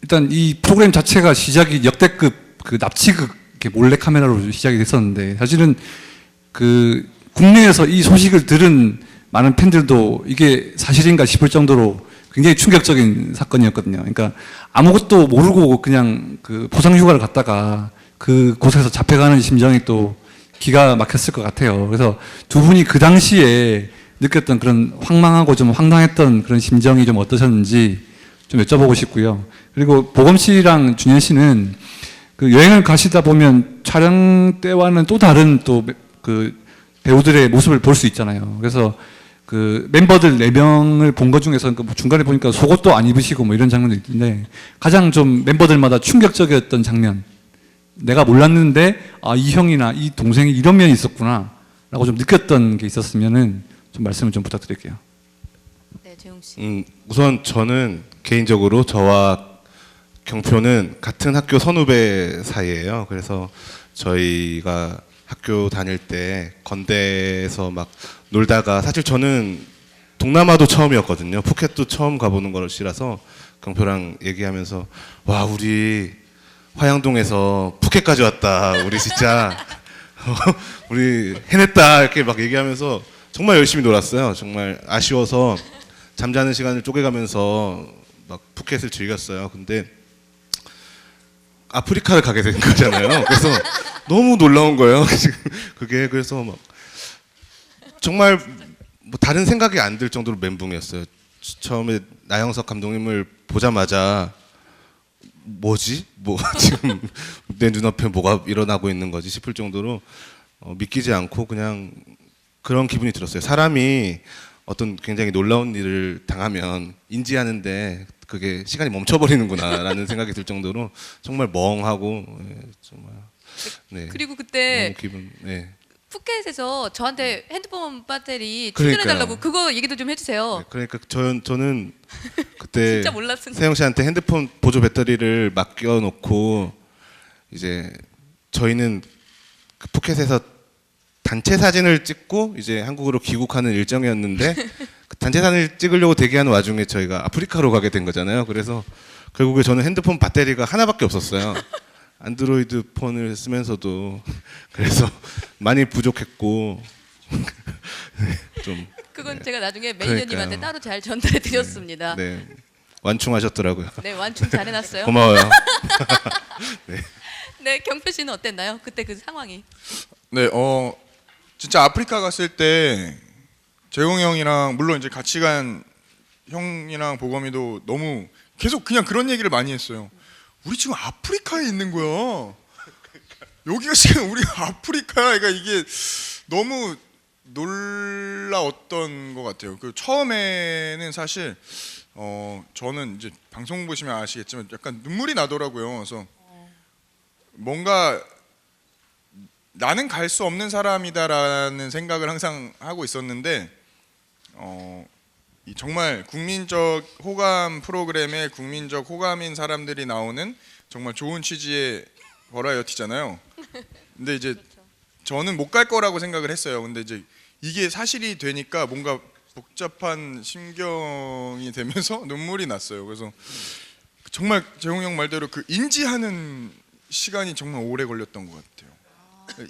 일단 이 프로그램 자체가 시작이 역대급 그 납치극 이렇게 몰래 카메라로 시작이 됐었는데 사실은 그 국내에서 이 소식을 들은 많은 팬들도 이게 사실인가 싶을 정도로 굉장히 충격적인 사건이었거든요. 그러니까 아무것도 모르고 그냥 그 포상휴가를 갔다가 그 곳에서 잡혀가는 심정이 또 기가 막혔을 것 같아요. 그래서 2분이 그 당시에 느꼈던 그런 황망하고 좀 황당했던 그런 심정이 좀 어떠셨는지 좀 여쭤보고 싶고요. 그리고 보검 씨랑 준현 씨는 그 여행을 가시다 보면 촬영 때와는 또 다른 또 그 배우들의 모습을 볼 수 있잖아요. 그래서 그 멤버들 4명을 본 것 중에서 그 중간에 보니까 속옷도 안 입으시고 뭐 이런 장면도 있는데 가장 좀 멤버들마다 충격적이었던 장면, 내가 몰랐는데 이 형이나 이 동생이 이런 면이 있었구나 라고 좀 느꼈던 게 있었으면은 좀 말씀을 좀 부탁드릴게요. 네, 재홍 씨. 우선 저는 개인적으로 저와 경표는 같은 학교 선후배 사이예요. 그래서 저희가 학교 다닐 때 건대에서 막 놀다가 사실 저는 동남아도 처음이었거든요. 푸켓도 처음 가보는 것이라서 경표랑 얘기하면서 와 우리 화양동에서 푸켓까지 왔다. 우리 진짜 우리 해냈다 이렇게 막 얘기하면서 정말 열심히 놀았어요. 정말 아쉬워서 잠자는 시간을 쪼개가면서 막 푸켓을 즐겼어요. 근데 아프리카를 가게 된 거잖아요. 그래서 너무 놀라운 거예요. 그게 그래서 막 정말 뭐 다른 생각이 안 들 정도로 멘붕이었어요. 처음에 나영석 감독님을 보자마자 뭐지? 뭐 지금 내 눈앞에 뭐가 일어나고 있는 거지 싶을 정도로 믿기지 않고 그냥 그런 기분이 들었어요. 사람이 어떤 굉장히 놀라운 일을 당하면 인지하는데 그게 시간이 멈춰버리는구나라는 생각이 들 정도로 정말 멍하고 정말 네. 그리고 그때 너무 기분 네. 푸켓에서 저한테 핸드폰 배터리 그러니까요. 충전해달라고 그거 얘기도 좀 해주세요. 네, 그러니까 저는 그때 진짜 몰랐은 세영 씨한테 핸드폰 보조 배터리를 맡겨놓고 이제 저희는 그 푸켓에서 단체 사진을 찍고 이제 한국으로 귀국하는 일정이었는데 그 단체 사진을 찍으려고 대기하는 와중에 저희가 아프리카로 가게 된 거잖아요. 그래서 결국에 저는 핸드폰 배터리가 하나밖에 없었어요. 안드로이드 폰을 쓰면서도 그래서 많이 부족했고 좀 그건 제가 나중에 매니저님한테 그러니까요. 따로 잘 전달해 드렸습니다. 네, 완충하셨더라고요. 네, 완충 잘 해놨어요. 고마워요. 네, 경표 씨는 어땠나요? 그때 그 상황이. 네, 진짜 아프리카 갔을 때 재홍이 형이랑 물론 이제 같이 간 형이랑 보검이도 너무 계속 그냥 그런 얘기를 많이 했어요. 우리 지금 아프리카에 있는 거야. 여기가 지금 우리 아프리카야. 그러니까 이게 너무 놀라웠던 것 같아요. 그 처음에는 사실 저는 이제 방송 보시면 아시겠지만 약간 눈물이 나더라고요. 그래서 뭔가 나는 갈 수 없는 사람이다라는 생각을 항상 하고 있었는데 이 정말 국민적 호감 프로그램에 국민적 호감인 사람들이 나오는 정말 좋은 취지의 버라이어티잖아요. 근데 이제 저는 못 갈 거라고 생각을 했어요. 근데 이제 이게 사실이 되니까 뭔가 복잡한 심경이 되면서 눈물이 났어요. 그래서 정말 재홍이 형 말대로 그 인지하는 시간이 정말 오래 걸렸던 것 같아요.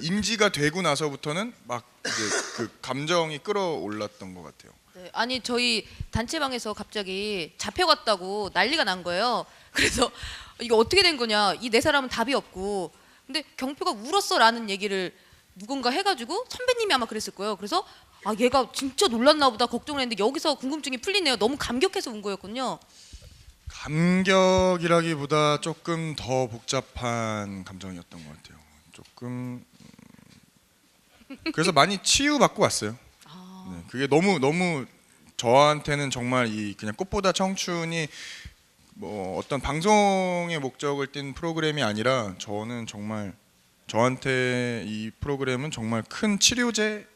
인지가 되고 나서부터는 막 이제 그 감정이 끌어올랐던 것 같아요. 네, 아니 저희 단체방에서 갑자기 잡혀갔다고 난리가 난 거예요. 그래서 이거 어떻게 된 거냐? 이 네 사람은 답이 없고. 근데 경표가 울었어라는 얘기를 누군가 해가지고 선배님이 아마 그랬을 거예요. 그래서 아 얘가 진짜 놀랐나 보다 걱정을 했는데 여기서 궁금증이 풀리네요. 너무 감격해서 운 거였군요. 감격이라기보다 조금 더 복잡한 감정이었던 것 같아요. 조금 그래서 많이 치유받고 왔어요. 네, 그게 너무 저한테는 정말 이 그냥 꽃보다 청춘이 뭐 어떤 방송의 목적을 띈 프로그램이 아니라 저는 정말 저한테 이 프로그램은 정말 큰 치료제,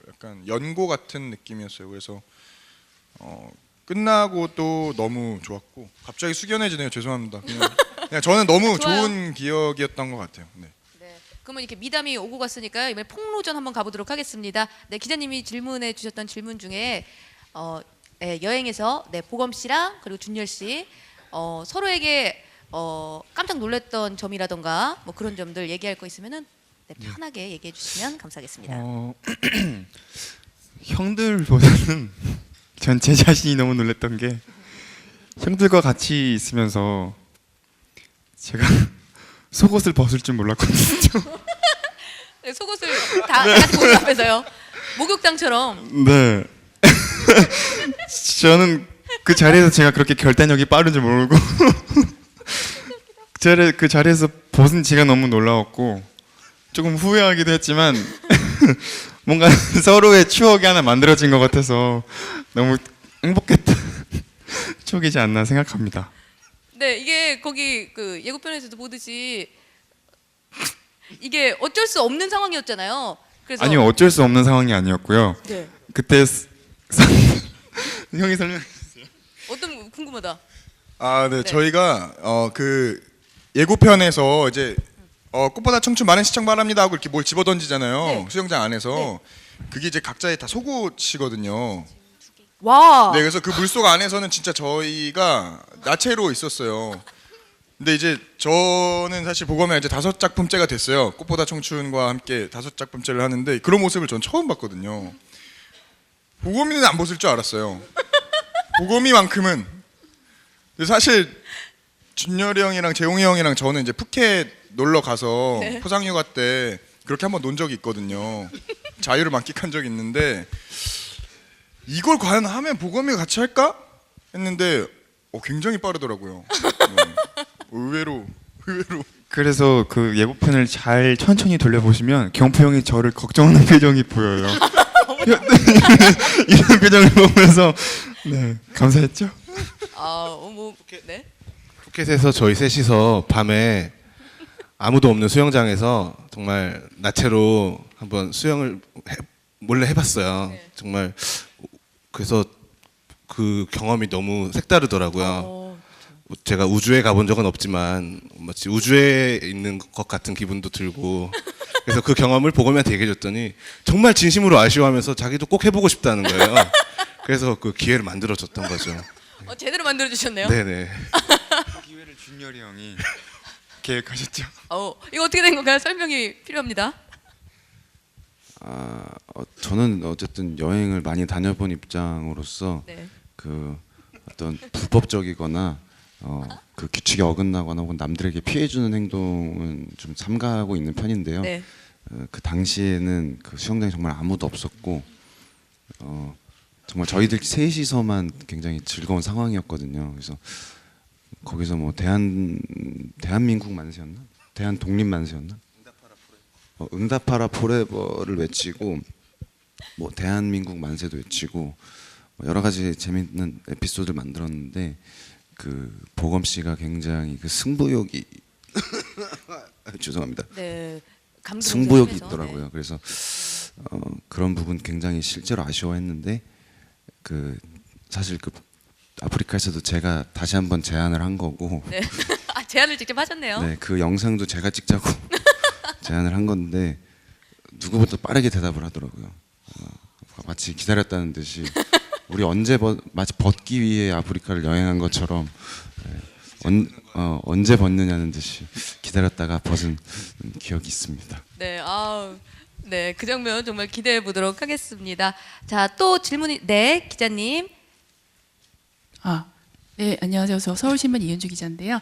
약간 연고 같은 느낌이었어요. 그래서 끝나고 또 너무 좋았고 갑자기 숙연해지네요. 죄송합니다. 그냥 저는 너무 좋아요. 좋은 기억이었던 것 같아요. 네. 네. 그러면 이렇게 미담이 오고 갔으니까요. 이번에 폭로전 한번 가보도록 하겠습니다. 네, 기자님이 질문해 주셨던 질문 중에 네, 여행에서 네, 보검 씨랑 그리고 준열 씨 서로에게 깜짝 놀랐던 점이라던가 뭐 그런 점들 얘기할 거 있으면은 네, 편하게 얘기해 주시면 감사하겠습니다. 형들보다는 전 제 자신이 너무 놀랐던 게 형들과 같이 있으면서 제가 속옷을 벗을 줄 몰랐거든요. 네, 속옷을 다 같이 보는 앞에서요. 목욕탕처럼. 네. 저는 그 자리에서 제가 그렇게 결단력이 빠른 줄 모르고 그 자리에서 벗은 제가 너무 놀라웠고 조금 후회하기도 했지만 뭔가 서로의 추억이 하나 만들어진 것 같아서 너무 행복했던 추억이지 않나 생각합니다. 네, 이게 거기 그 예고편에서도 보듯이 이게 어쩔 수 없는 상황이었잖아요. 그래서 아니요, 어쩔 수 없는 상황이 아니었고요. 네. 그때 형이 설명. 어떤 궁금하다. 아, 네. 네. 저희가 그 예고편에서 이제 꽃보다 청춘 많은 시청 바랍니다 하고 이렇게 뭘 집어 던지잖아요. 네. 수영장 안에서. 그게 이제 각자의 다 속옷이거든요. 와. 네, 그래서 그 물속 안에서는 진짜 저희가 나체로 있었어요. 근데 이제 저는 사실 보검에 이제 5작품째가 됐어요. 꽃보다 청춘과 함께 5작품째를 하는데 그런 모습을 전 처음 봤거든요. 보검이는 안 벗을 줄 알았어요. 보검이만큼은. 근데 사실 준열이 형이랑 재홍이 형이랑 저는 이제 푸켓 놀러 가서 네. 포상휴가 때 그렇게 한번 논 적이 있거든요. 자유를 만끽한 적이 있는데 이걸 과연 하면 보검이가 같이 할까 했는데 굉장히 빠르더라고요. 네. 의외로. 그래서 그 예고편을 잘 천천히 돌려보시면 경표 형이 저를 걱정하는 표정이 보여요. 이런 표정을 보면서 네 감사했죠. 네. 푸켓에서 저희 셋이서 밤에 아무도 없는 수영장에서 정말 나체로 한번 수영을 몰래 해봤어요. 네. 정말 그래서 그 경험이 너무 색다르더라고요. 제가 우주에 가본 적은 없지만 마치 우주에 있는 것 같은 기분도 들고 그래서 그 경험을 보검이한테 얘기해줬더니 정말 진심으로 아쉬워하면서 자기도 꼭 해보고 싶다는 거예요. 그래서 그 기회를 만들어줬던 거죠. 제대로 만들어 주셨네요. 네네. 그 기회를 준열이 형이 계획하셨죠. 이거 어떻게 된 건가요? 설명이 필요합니다. 저는 어쨌든 여행을 많이 다녀본 입장으로서 네. 그 어떤 불법적이거나 그 규칙에 어긋나거나 혹은 남들에게 피해 주는 행동은 좀 삼가하고 있는 편인데요. 네. 그 당시에는 그 수영장에 정말 아무도 없었고 정말 저희들 셋이서만 굉장히 즐거운 상황이었거든요. 그래서 거기서 뭐 대한민국 만세였나? 대한 독립 만세였나? 응답하라 포레버를 외치고 뭐 대한민국 만세도 외치고 여러 가지 재밌는 에피소드를 만들었는데 그 보검 씨가 굉장히 그 승부욕이 죄송합니다. 네. 승부욕이 심해서. 있더라고요. 그래서 그런 부분 굉장히 실제로 아쉬워했는데 그 사실 그 아프리카에서도 제가 다시 한번 제안을 한 거고 네. 제안을 직접 하셨네요. 네, 그 영상도 제가 찍자고 제안을 한 건데 누구보다 빠르게 대답을 하더라고요. 마치 기다렸다는 듯이 우리 마치 벗기 위해 아프리카를 여행한 것처럼 언제 벗느냐는 듯이 기다렸다가 벗은 기억이 있습니다. 네, 네, 그 장면 정말 기대해 보도록 하겠습니다. 자, 또 질문이 네, 기자님. 네, 안녕하세요. 저 서울신문 이은주 기자인데요.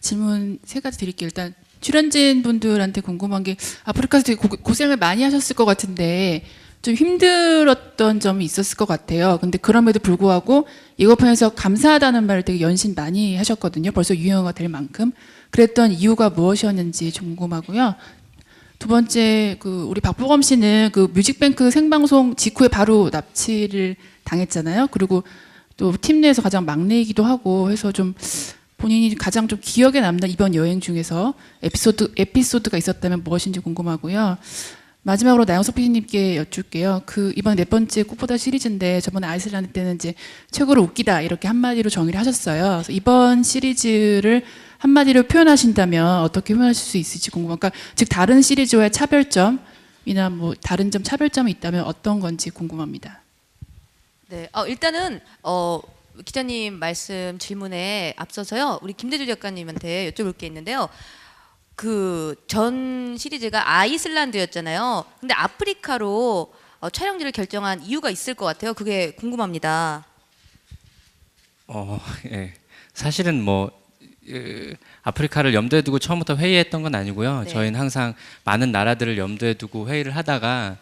질문 세 가지 드릴게요. 일단 출연진 분들한테 궁금한 게 아프리카에서 되게 고생을 많이 하셨을 것 같은데 좀 힘들었던 점이 있었을 것 같아요. 근데 그럼에도 불구하고 예고편에서 감사하다는 말을 되게 연신 많이 하셨거든요. 벌써 유행어가 될 만큼. 그랬던 이유가 무엇이었는지 좀 궁금하고요. 두 번째, 우리 박보검 씨는 그 뮤직뱅크 생방송 직후에 바로 납치를 당했잖아요. 그리고 또 팀 내에서 가장 막내이기도 하고 해서 좀 본인이 가장 좀 기억에 남는 이번 여행 중에서 에피소드가 있었다면 무엇인지 궁금하고요. 마지막으로 나영석 PD님께 여쭐게요. 이번 네 번째 꽃보다 시리즈인데 저번에 아이슬란드 때는 이제 최고로 웃기다 이렇게 한마디로 정의를 하셨어요. 그래서 이번 시리즈를 한마디로 표현하신다면 어떻게 표현하실 수 있을지 궁금합니다. 그러니까 즉 다른 시리즈와의 차별점이나 뭐 다른 차별점이 있다면 어떤 건지 궁금합니다. 네, 일단은 기자님 말씀 질문에 앞서서요, 우리 김대주 작가님한테 여쭤볼 게 있는데요. 그 전 시리즈가 아이슬란드였잖아요. 근데 아프리카로 촬영지를 결정한 이유가 있을 것 같아요. 그게 궁금합니다. 예. 사실은 뭐 아프리카를 염두에 두고 처음부터 회의했던 건 아니고요. 네. 저희는 항상 많은 나라들을 염두에 두고 회의를 하다가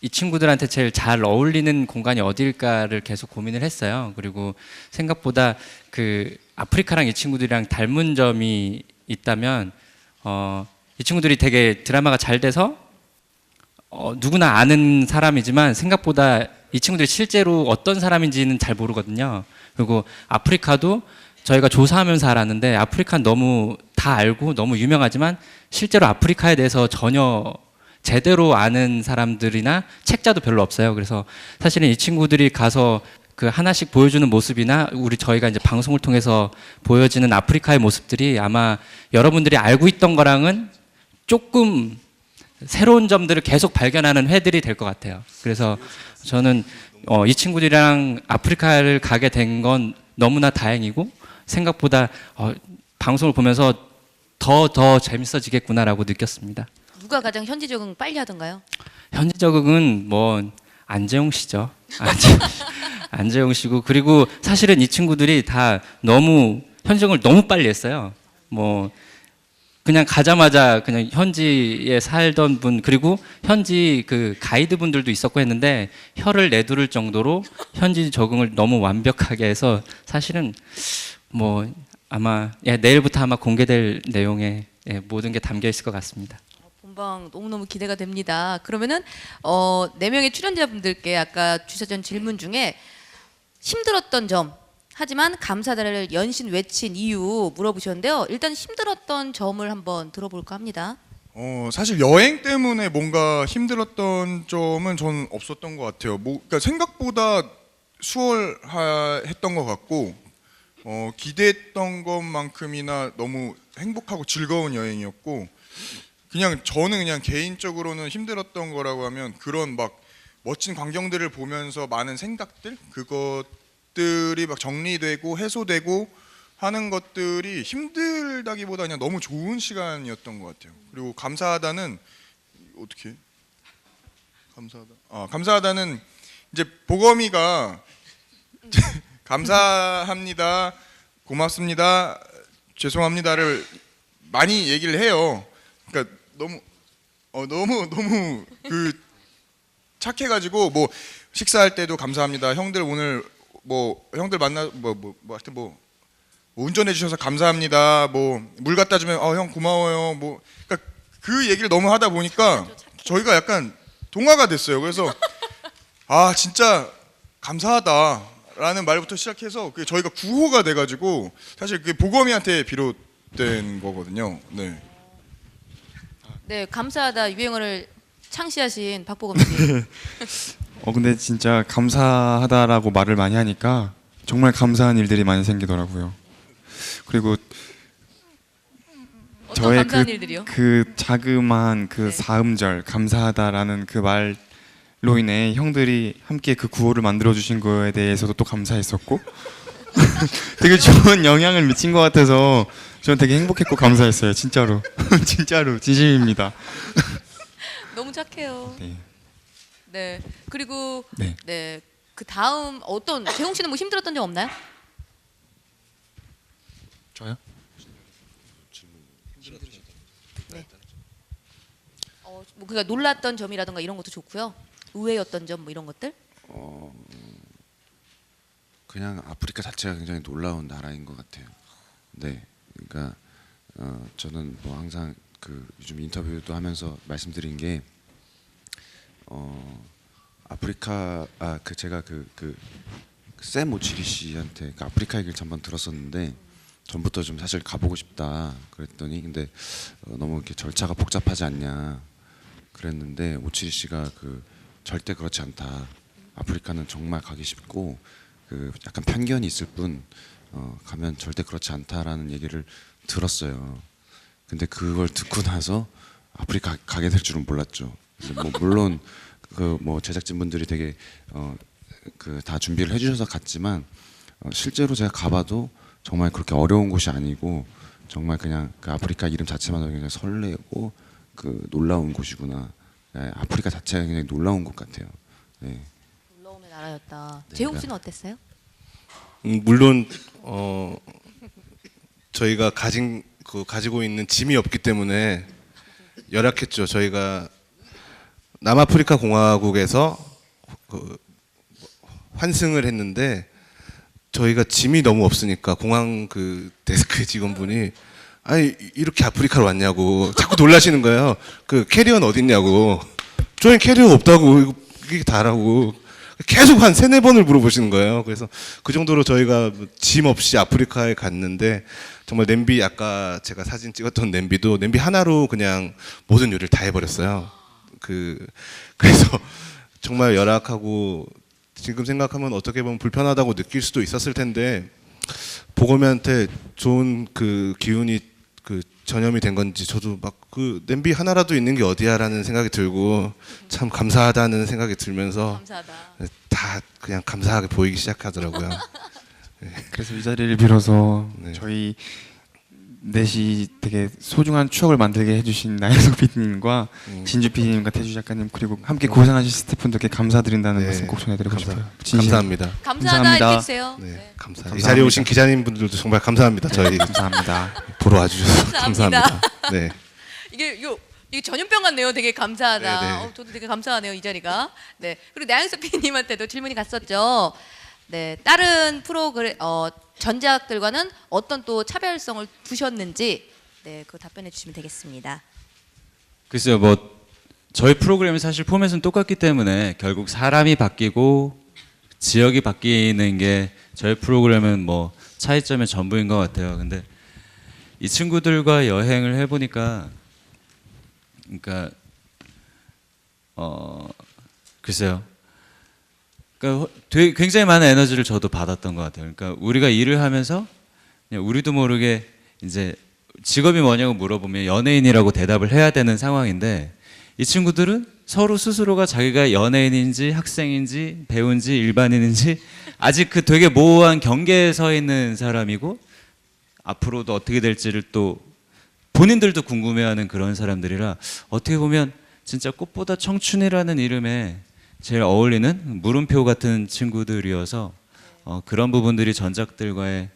이 친구들한테 제일 잘 어울리는 공간이 어딜까를 계속 고민을 했어요. 그리고 생각보다 아프리카랑 이 친구들이랑 닮은 점이 있다면 이 친구들이 되게 드라마가 잘 돼서 누구나 아는 사람이지만 생각보다 이 친구들이 실제로 어떤 사람인지는 잘 모르거든요. 그리고 아프리카도 저희가 조사하면서 알았는데 아프리카는 너무 다 알고 너무 유명하지만 실제로 아프리카에 대해서 전혀 제대로 아는 사람들이나 책자도 별로 없어요. 그래서 사실은 이 친구들이 가서 하나씩 보여주는 모습이나 저희가 이제 방송을 통해서 보여지는 아프리카의 모습들이 아마 여러분들이 알고 있던 거랑은 조금 새로운 점들을 계속 발견하는 회들이 될 것 같아요. 그래서 저는 이 친구들이랑 아프리카를 가게 된 건 너무나 다행이고 생각보다 방송을 보면서 더 재밌어지겠구나라고 느꼈습니다. 누가 가장 현지 적응 빨리 하던가요? 현지 적응은 뭐 안재홍 씨죠. 안재홍 씨고, 그리고 사실은 이 친구들이 다 너무 현지 적응을 너무 빨리 했어요. 뭐 그냥 가자마자 그냥 현지에 살던 분 그리고 현지 그 가이드 분들도 있었고 했는데 혀를 내두를 정도로 현지 적응을 너무 완벽하게 해서 사실은 뭐 아마 내일부터 아마 공개될 내용에 모든 게 담겨 있을 것 같습니다. 본방 너무너무 기대가 됩니다. 그러면은 네 명의 출연자분들께 아까 주셨던 질문 중에 힘들었던 점 하지만 감사다를 연신 외친 이유 물어보셨는데요. 일단 힘들었던 점을 한번 들어볼까 합니다. 사실 여행 때문에 뭔가 힘들었던 점은 저는 없었던 것 같아요. 그러니까 생각보다 수월했던 것 같고 기대했던 것만큼이나 너무 행복하고 즐거운 여행이었고 저는 그냥 개인적으로는 힘들었던 거라고 하면 그런 막 멋진 광경들을 보면서 많은 생각들 그것들이 막 정리되고 해소되고 하는 것들이 힘들다기보다 그냥 너무 좋은 시간이었던 것 같아요. 그리고 감사하다는 어떻게 감사하다는 이제 보검이가 감사합니다, 고맙습니다, 죄송합니다를 많이 얘기를 해요. 그러니까 너무 그 착해가지고 뭐 식사할 때도 감사합니다. 형들 오늘 뭐 형들 만나 하여튼 뭐 운전해 주셔서 감사합니다. 뭐 물 갖다 주면 형 고마워요. 뭐 그러니까 그 얘기를 너무 하다 보니까 저희가 약간 동화가 됐어요. 그래서 진짜 감사하다라는 말부터 시작해서 저희가 구호가 돼가지고 사실 그게 보검이한테 비롯된 거거든요. 네. 네, 감사하다 유행어를 창시하신 박보검 씨. 근데 진짜 감사하다라고 말을 많이 하니까 정말 감사한 일들이 많이 생기더라고요. 그리고 어떤 저의 감사한 일들이요? 그 자그마한 그 네. 사음절 감사하다라는 그 말로 인해 형들이 함께 그 구호를 만들어 주신 거에 대해서도 또 감사했었고 되게 좋은 영향을 미친 것 같아서 저는 되게 행복했고 감사했어요. 진짜로 진짜로 진심입니다. 너무 착해요. 네. 네. 그리고 네. 네. 그 다음 재홍 씨는 뭐 힘들었던 점 없나요? 저요? 네. 뭐 그러니까 놀랐던 점이라든가 이런 것도 좋고요. 의외였던 점 뭐 이런 것들? 그냥 아프리카 자체가 굉장히 놀라운 나라인 것 같아요. 네, 그러니까 저는 뭐 항상 그 요즘 인터뷰도 하면서 말씀드린 게 아프리카 제가 샘 오치리 씨한테 그 아프리카 얘기를 한번 들었었는데 전부터 좀 사실 가보고 싶다 그랬더니 근데 너무 이렇게 절차가 복잡하지 않냐 그랬는데 오치리 씨가 절대 그렇지 않다. 아프리카는 정말 가기 쉽고 약간 편견이 있을 뿐 가면 절대 그렇지 않다라는 얘기를 들었어요. 근데 그걸 듣고 나서 아프리카 가게 될 줄은 몰랐죠. 뭐 물론 뭐 제작진분들이 되게 다 준비를 해주셔서 갔지만 실제로 제가 가봐도 정말 그렇게 어려운 곳이 아니고 정말 그냥 그 아프리카 이름 자체만 굉장히 설레고 놀라운 곳이구나. 네, 아프리카 자체가 굉장히 놀라운 곳 같아요. 네. 놀라움의 나라였다. 네, 재홍 씨는 어땠어요? 물론 저희가 가지고 있는 짐이 없기 때문에 열악했죠. 저희가 남아프리카 공화국에서 환승을 했는데 저희가 짐이 너무 없으니까 공항 데스크 직원분이 아니 이렇게 아프리카로 왔냐고 자꾸 놀라시는 거예요. 캐리어는 어딨냐고. 저희 캐리어 없다고 이게 다라고 계속 한 3-4번을 물어보시는 거예요. 그래서 그 정도로 저희가 짐 없이 아프리카에 갔는데 정말 냄비 아까 제가 사진 찍었던 냄비도 냄비 하나로 그냥 모든 요리를 다 해버렸어요. 그래서 정말 열악하고 지금 생각하면 어떻게 보면 불편하다고 느낄 수도 있었을 텐데 보검이한테 좋은 기운이 전염이 된 건지 저도 막 냄비 하나라도 있는 게 어디야라는 생각이 들고 참 감사하다는 생각이 들면서 감사하다. 다 그냥 감사하게 보이기 시작하더라고요. 그래서 이 자리를 빌어서 네. 저희 넷이 되게 소중한 추억을 만들게 해주신 나영석 PD님과 진주 PD님과 태주 작가님 그리고 함께 고생하신 스태프분들께 감사드린다는 네, 말씀 꼭 전해드리고 싶어요. 감사합니다. 감사하다 감사합니다. 해주세요. 네, 감사합니다. 이 감사합니다. 자리에 오신 기자님분들도 정말 감사합니다. 저희 감사합니다. 보러 와주셔서 감사합니다. 감사합니다. 네. 이게 전염병 같네요. 되게 감사하다. 네네. 저도 되게 감사하네요 이 자리가. 네. 그리고 나영석 PD님한테도 질문이 갔었죠. 네. 다른 프로그램 전작들과는 어떤 또 차별성을 두셨는지 네, 그거 답변해 주시면 되겠습니다. 글쎄요, 뭐 저희 프로그램은 사실 포맷은 똑같기 때문에 결국 사람이 바뀌고 지역이 바뀌는 게 저희 프로그램은 뭐 차이점의 전부인 것 같아요. 근데 이 친구들과 여행을 해보니까, 그러니까 글쎄요. 그러니까 되게 굉장히 많은 에너지를 저도 받았던 것 같아요. 그러니까 우리가 일을 하면서 그냥 우리도 모르게 이제 직업이 뭐냐고 물어보면 연예인이라고 대답을 해야 되는 상황인데 이 친구들은 서로 스스로가 자기가 연예인인지 학생인지 배우인지 일반인인지 아직 그 되게 모호한 경계에 서 있는 사람이고 앞으로도 어떻게 될지를 또 본인들도 궁금해하는 그런 사람들이라 어떻게 보면 진짜 꽃보다 청춘이라는 이름에 제일 어울리는 물음표 같은 친구들이어서 그런 부분들이 전작들과의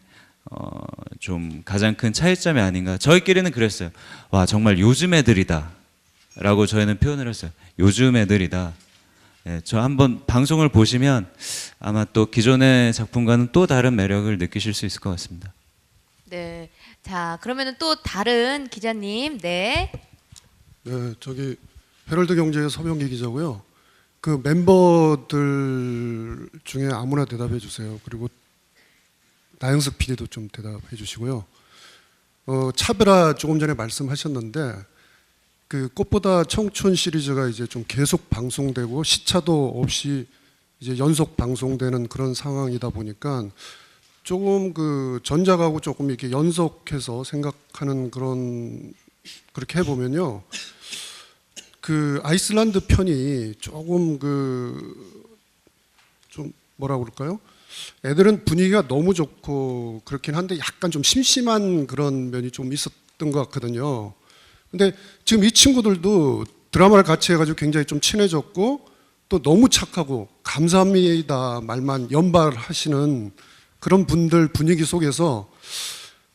좀 가장 큰 차이점이 아닌가. 저희끼리는 그랬어요. 와 정말 요즘 애들이다 라고 저희는 표현을 했어요. 요즘 애들이다. 예, 저 한번 방송을 보시면 아마 또 기존의 작품과는 또 다른 매력을 느끼실 수 있을 것 같습니다. 네. 자, 그러면은 또 다른 기자님. 네. 네, 저기 헤럴드 경제의 서명기 기자고요. 그 멤버들 중에 아무나 대답해 주세요. 그리고 나영석 PD도 좀 대답해 주시고요. 차별화 조금 전에 말씀하셨는데 그 꽃보다 청춘 시리즈가 이제 좀 계속 방송되고 시차도 없이 이제 연속 방송되는 그런 상황이다 보니까 조금 그 전작하고 조금 이렇게 연속해서 생각하는 그렇게 해보면요. 그 아이슬란드 편이 조금 좀 뭐라 그럴까요? 애들은 분위기가 너무 좋고 그렇긴 한데 약간 좀 심심한 그런 면이 좀 있었던 것 같거든요. 근데 지금 이 친구들도 드라마를 같이 해가지고 굉장히 좀 친해졌고 또 너무 착하고 감사합니다 말만 연발하시는 그런 분들 분위기 속에서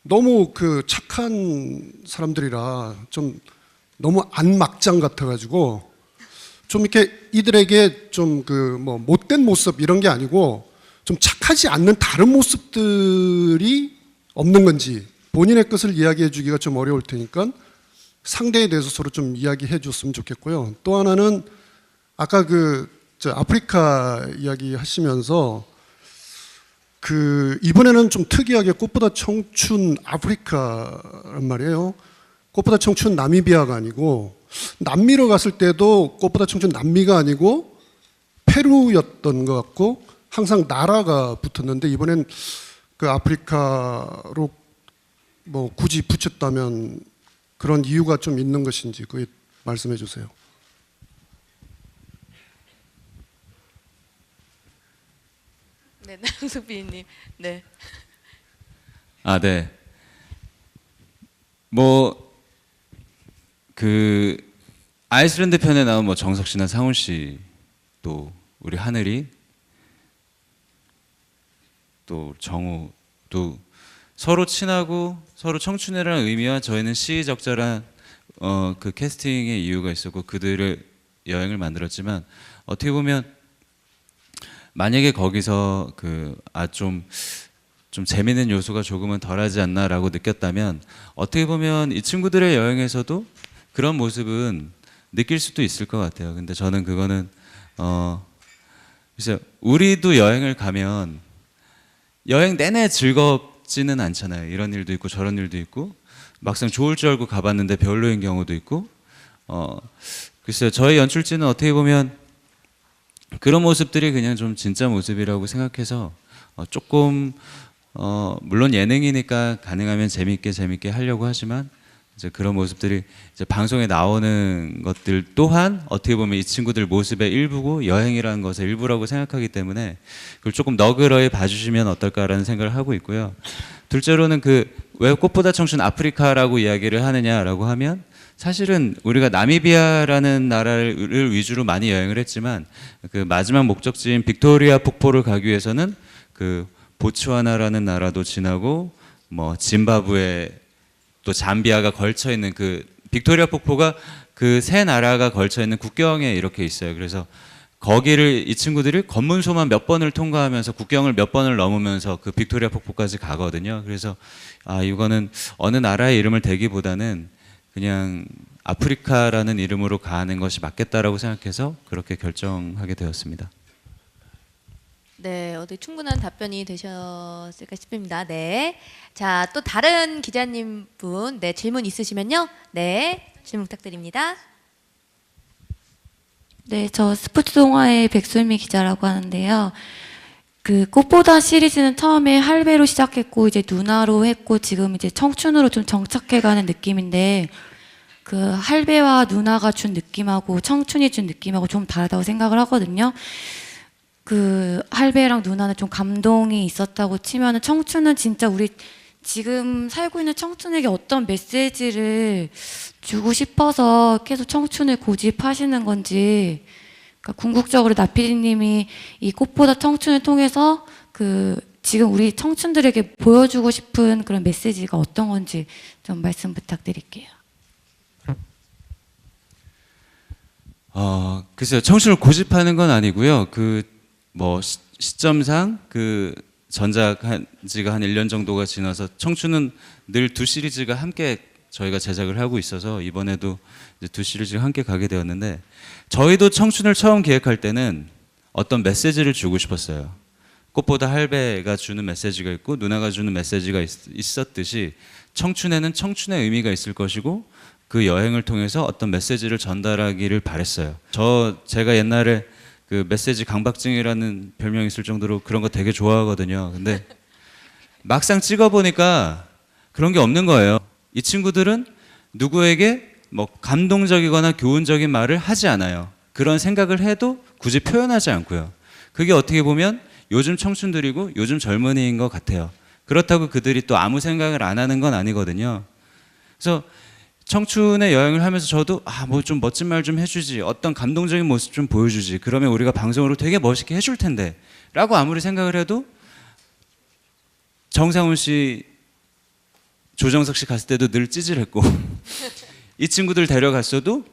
너무 그 착한 사람들이라 좀 너무 안막장 같아가지고 좀 이렇게 이들에게 좀 그 뭐 못된 모습 이런 게 아니고 좀 착하지 않는 다른 모습들이 없는 건지 본인의 것을 이야기해 주기가 좀 어려울 테니까 상대에 대해서 서로 좀 이야기해 줬으면 좋겠고요. 또 하나는 아까 저 아프리카 이야기 하시면서 이번에는 좀 특이하게 꽃보다 청춘 아프리카란 말이에요. 꽃보다 청춘 나미비아가 아니고 남미로 갔을 때도 꽃보다 청춘 남미가 아니고 페루였던 것 같고 항상 나라가 붙었는데 이번엔 그 아프리카로 뭐 굳이 붙였다면 그런 이유가 좀 있는 것인지 그게 말씀해 주세요. 네, 나영석 PD님. 네. 아, 네. 뭐 그 아이슬란드 편에 나온 뭐 정석 씨나 상훈 씨, 또 우리 하늘이, 또 정우도 서로 친하고 서로 청춘이라는 의미와 저희는 시의적절한 그 캐스팅의 이유가 있었고 그들의 여행을 만들었지만 어떻게 보면 만약에 거기서 좀 재미있는 요소가 조금은 덜하지 않나라고 느꼈다면 어떻게 보면 이 친구들의 여행에서도 그런 모습은 느낄 수도 있을 것 같아요. 근데 저는 그거는 글쎄요, 우리도 여행을 가면 여행 내내 즐겁지는 않잖아요. 이런 일도 있고 저런 일도 있고 막상 좋을 줄 알고 가봤는데 별로인 경우도 있고 글쎄요, 저희 연출진은 어떻게 보면 그런 모습들이 그냥 좀 진짜 모습이라고 생각해서 조금 물론 예능이니까 가능하면 재밌게 하려고 하지만 이제 그런 모습들이 이제 방송에 나오는 것들 또한 어떻게 보면 이 친구들 모습의 일부고 여행이라는 것의 일부라고 생각하기 때문에 그걸 조금 너그러이 봐주시면 어떨까라는 생각을 하고 있고요. 둘째로는 그 왜 꽃보다 청춘 아프리카라고 이야기를 하느냐라고 하면 사실은 우리가 나미비아라는 나라를 위주로 많이 여행을 했지만 그 마지막 목적지인 빅토리아 폭포를 가기 위해서는 그 보츠와나라는 나라도 지나고 뭐 짐바브웨 또 잠비아가 걸쳐 있는 그 빅토리아 폭포가 그 세 나라가 걸쳐 있는 국경에 이렇게 있어요. 그래서 거기를 이 친구들이 검문소만 몇 번을 통과하면서 국경을 몇 번을 넘으면서 그 빅토리아 폭포까지 가거든요. 그래서 아 이거는 어느 나라의 이름을 대기보다는 그냥 아프리카라는 이름으로 가는 것이 맞겠다라고 생각해서 그렇게 결정하게 되었습니다. 네, 어디 충분한 답변이 되셨을까 싶습니다. 네. 자, 또 다른 기자님 분, 네, 질문 있으시면요. 네, 질문 부탁드립니다. 네, 저 스포츠 동아의 백솔미 기자라고 하는데요. 그 꽃보다 시리즈는 처음에 할배로 시작했고 이제 누나로 했고 지금 이제 청춘으로 좀 정착해가는 느낌인데 그 할배와 누나가 준 느낌하고 청춘이 준 느낌하고 좀 다르다고 생각을 하거든요. 그 할배랑 누나는 좀 감동이 있었다고 치면은 청춘은 진짜 우리 지금 살고 있는 청춘에게 어떤 메시지를 주고 싶어서 계속 청춘을 고집하시는 건지, 그러니까 궁극적으로 나피디님이 이 꽃보다 청춘을 통해서 그 지금 우리 청춘들에게 보여주고 싶은 그런 메시지가 어떤 건지 좀 말씀 부탁드릴게요. 글쎄요, 청춘을 고집하는 건 아니고요. 그 뭐 시점상 그 전작한 지가 한 1년 정도가 지나서 청춘은 늘 두 시리즈가 함께 저희가 제작을 하고 있어서 이번에도 이제 두 시리즈가 함께 가게 되었는데 저희도 청춘을 처음 기획할 때는 어떤 메시지를 주고 싶었어요. 꽃보다 할배가 주는 메시지가 있고 누나가 주는 메시지가 있었듯이 청춘에는 청춘의 의미가 있을 것이고 그 여행을 통해서 어떤 메시지를 전달하기를 바랬어요. 제가 옛날에 그 메시지 강박증이라는 별명이 있을 정도로 그런 거 되게 좋아하거든요. 근데 막상 찍어보니까 그런 게 없는 거예요. 이 친구들은 누구에게 뭐 감동적이거나 교훈적인 말을 하지 않아요. 그런 생각을 해도 굳이 표현하지 않고요. 그게 어떻게 보면 요즘 청춘들이고 요즘 젊은이인 것 같아요. 그렇다고 그들이 또 아무 생각을 안 하는 건 아니거든요. 그래서 청춘의 여행을 하면서 저도 뭐 좀 멋진 말 좀 해주지, 어떤 감동적인 모습 좀 보여주지, 그러면 우리가 방송으로 되게 멋있게 해줄 텐데 라고 아무리 생각을 해도 정상훈 씨, 조정석 씨 갔을 때도 늘 찌질했고 이 친구들 데려갔어도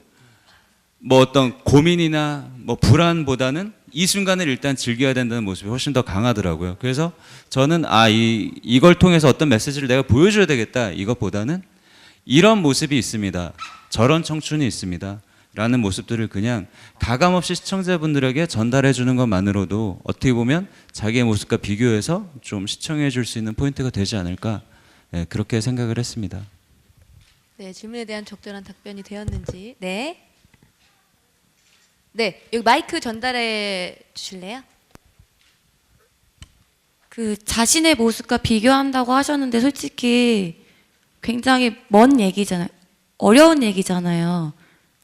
뭐 어떤 고민이나 뭐 불안보다는 이 순간을 일단 즐겨야 된다는 모습이 훨씬 더 강하더라고요. 그래서 저는 이걸 통해서 어떤 메시지를 내가 보여줘야 되겠다, 이것보다는 이런 모습이 있습니다, 저런 청춘이 있습니다 라는 모습들을 그냥 가감없이 시청자분들에게 전달해 주는 것만으로도 어떻게 보면 자기의 모습과 비교해서 좀 시청해 줄 수 있는 포인트가 되지 않을까, 그렇게 생각을 했습니다. 네, 질문에 대한 적절한 답변이 되었는지. 네. 네, 여기 마이크 전달해 주실래요? 그 자신의 모습과 비교한다고 하셨는데 솔직히 굉장히 먼 얘기잖아요. 어려운 얘기잖아요.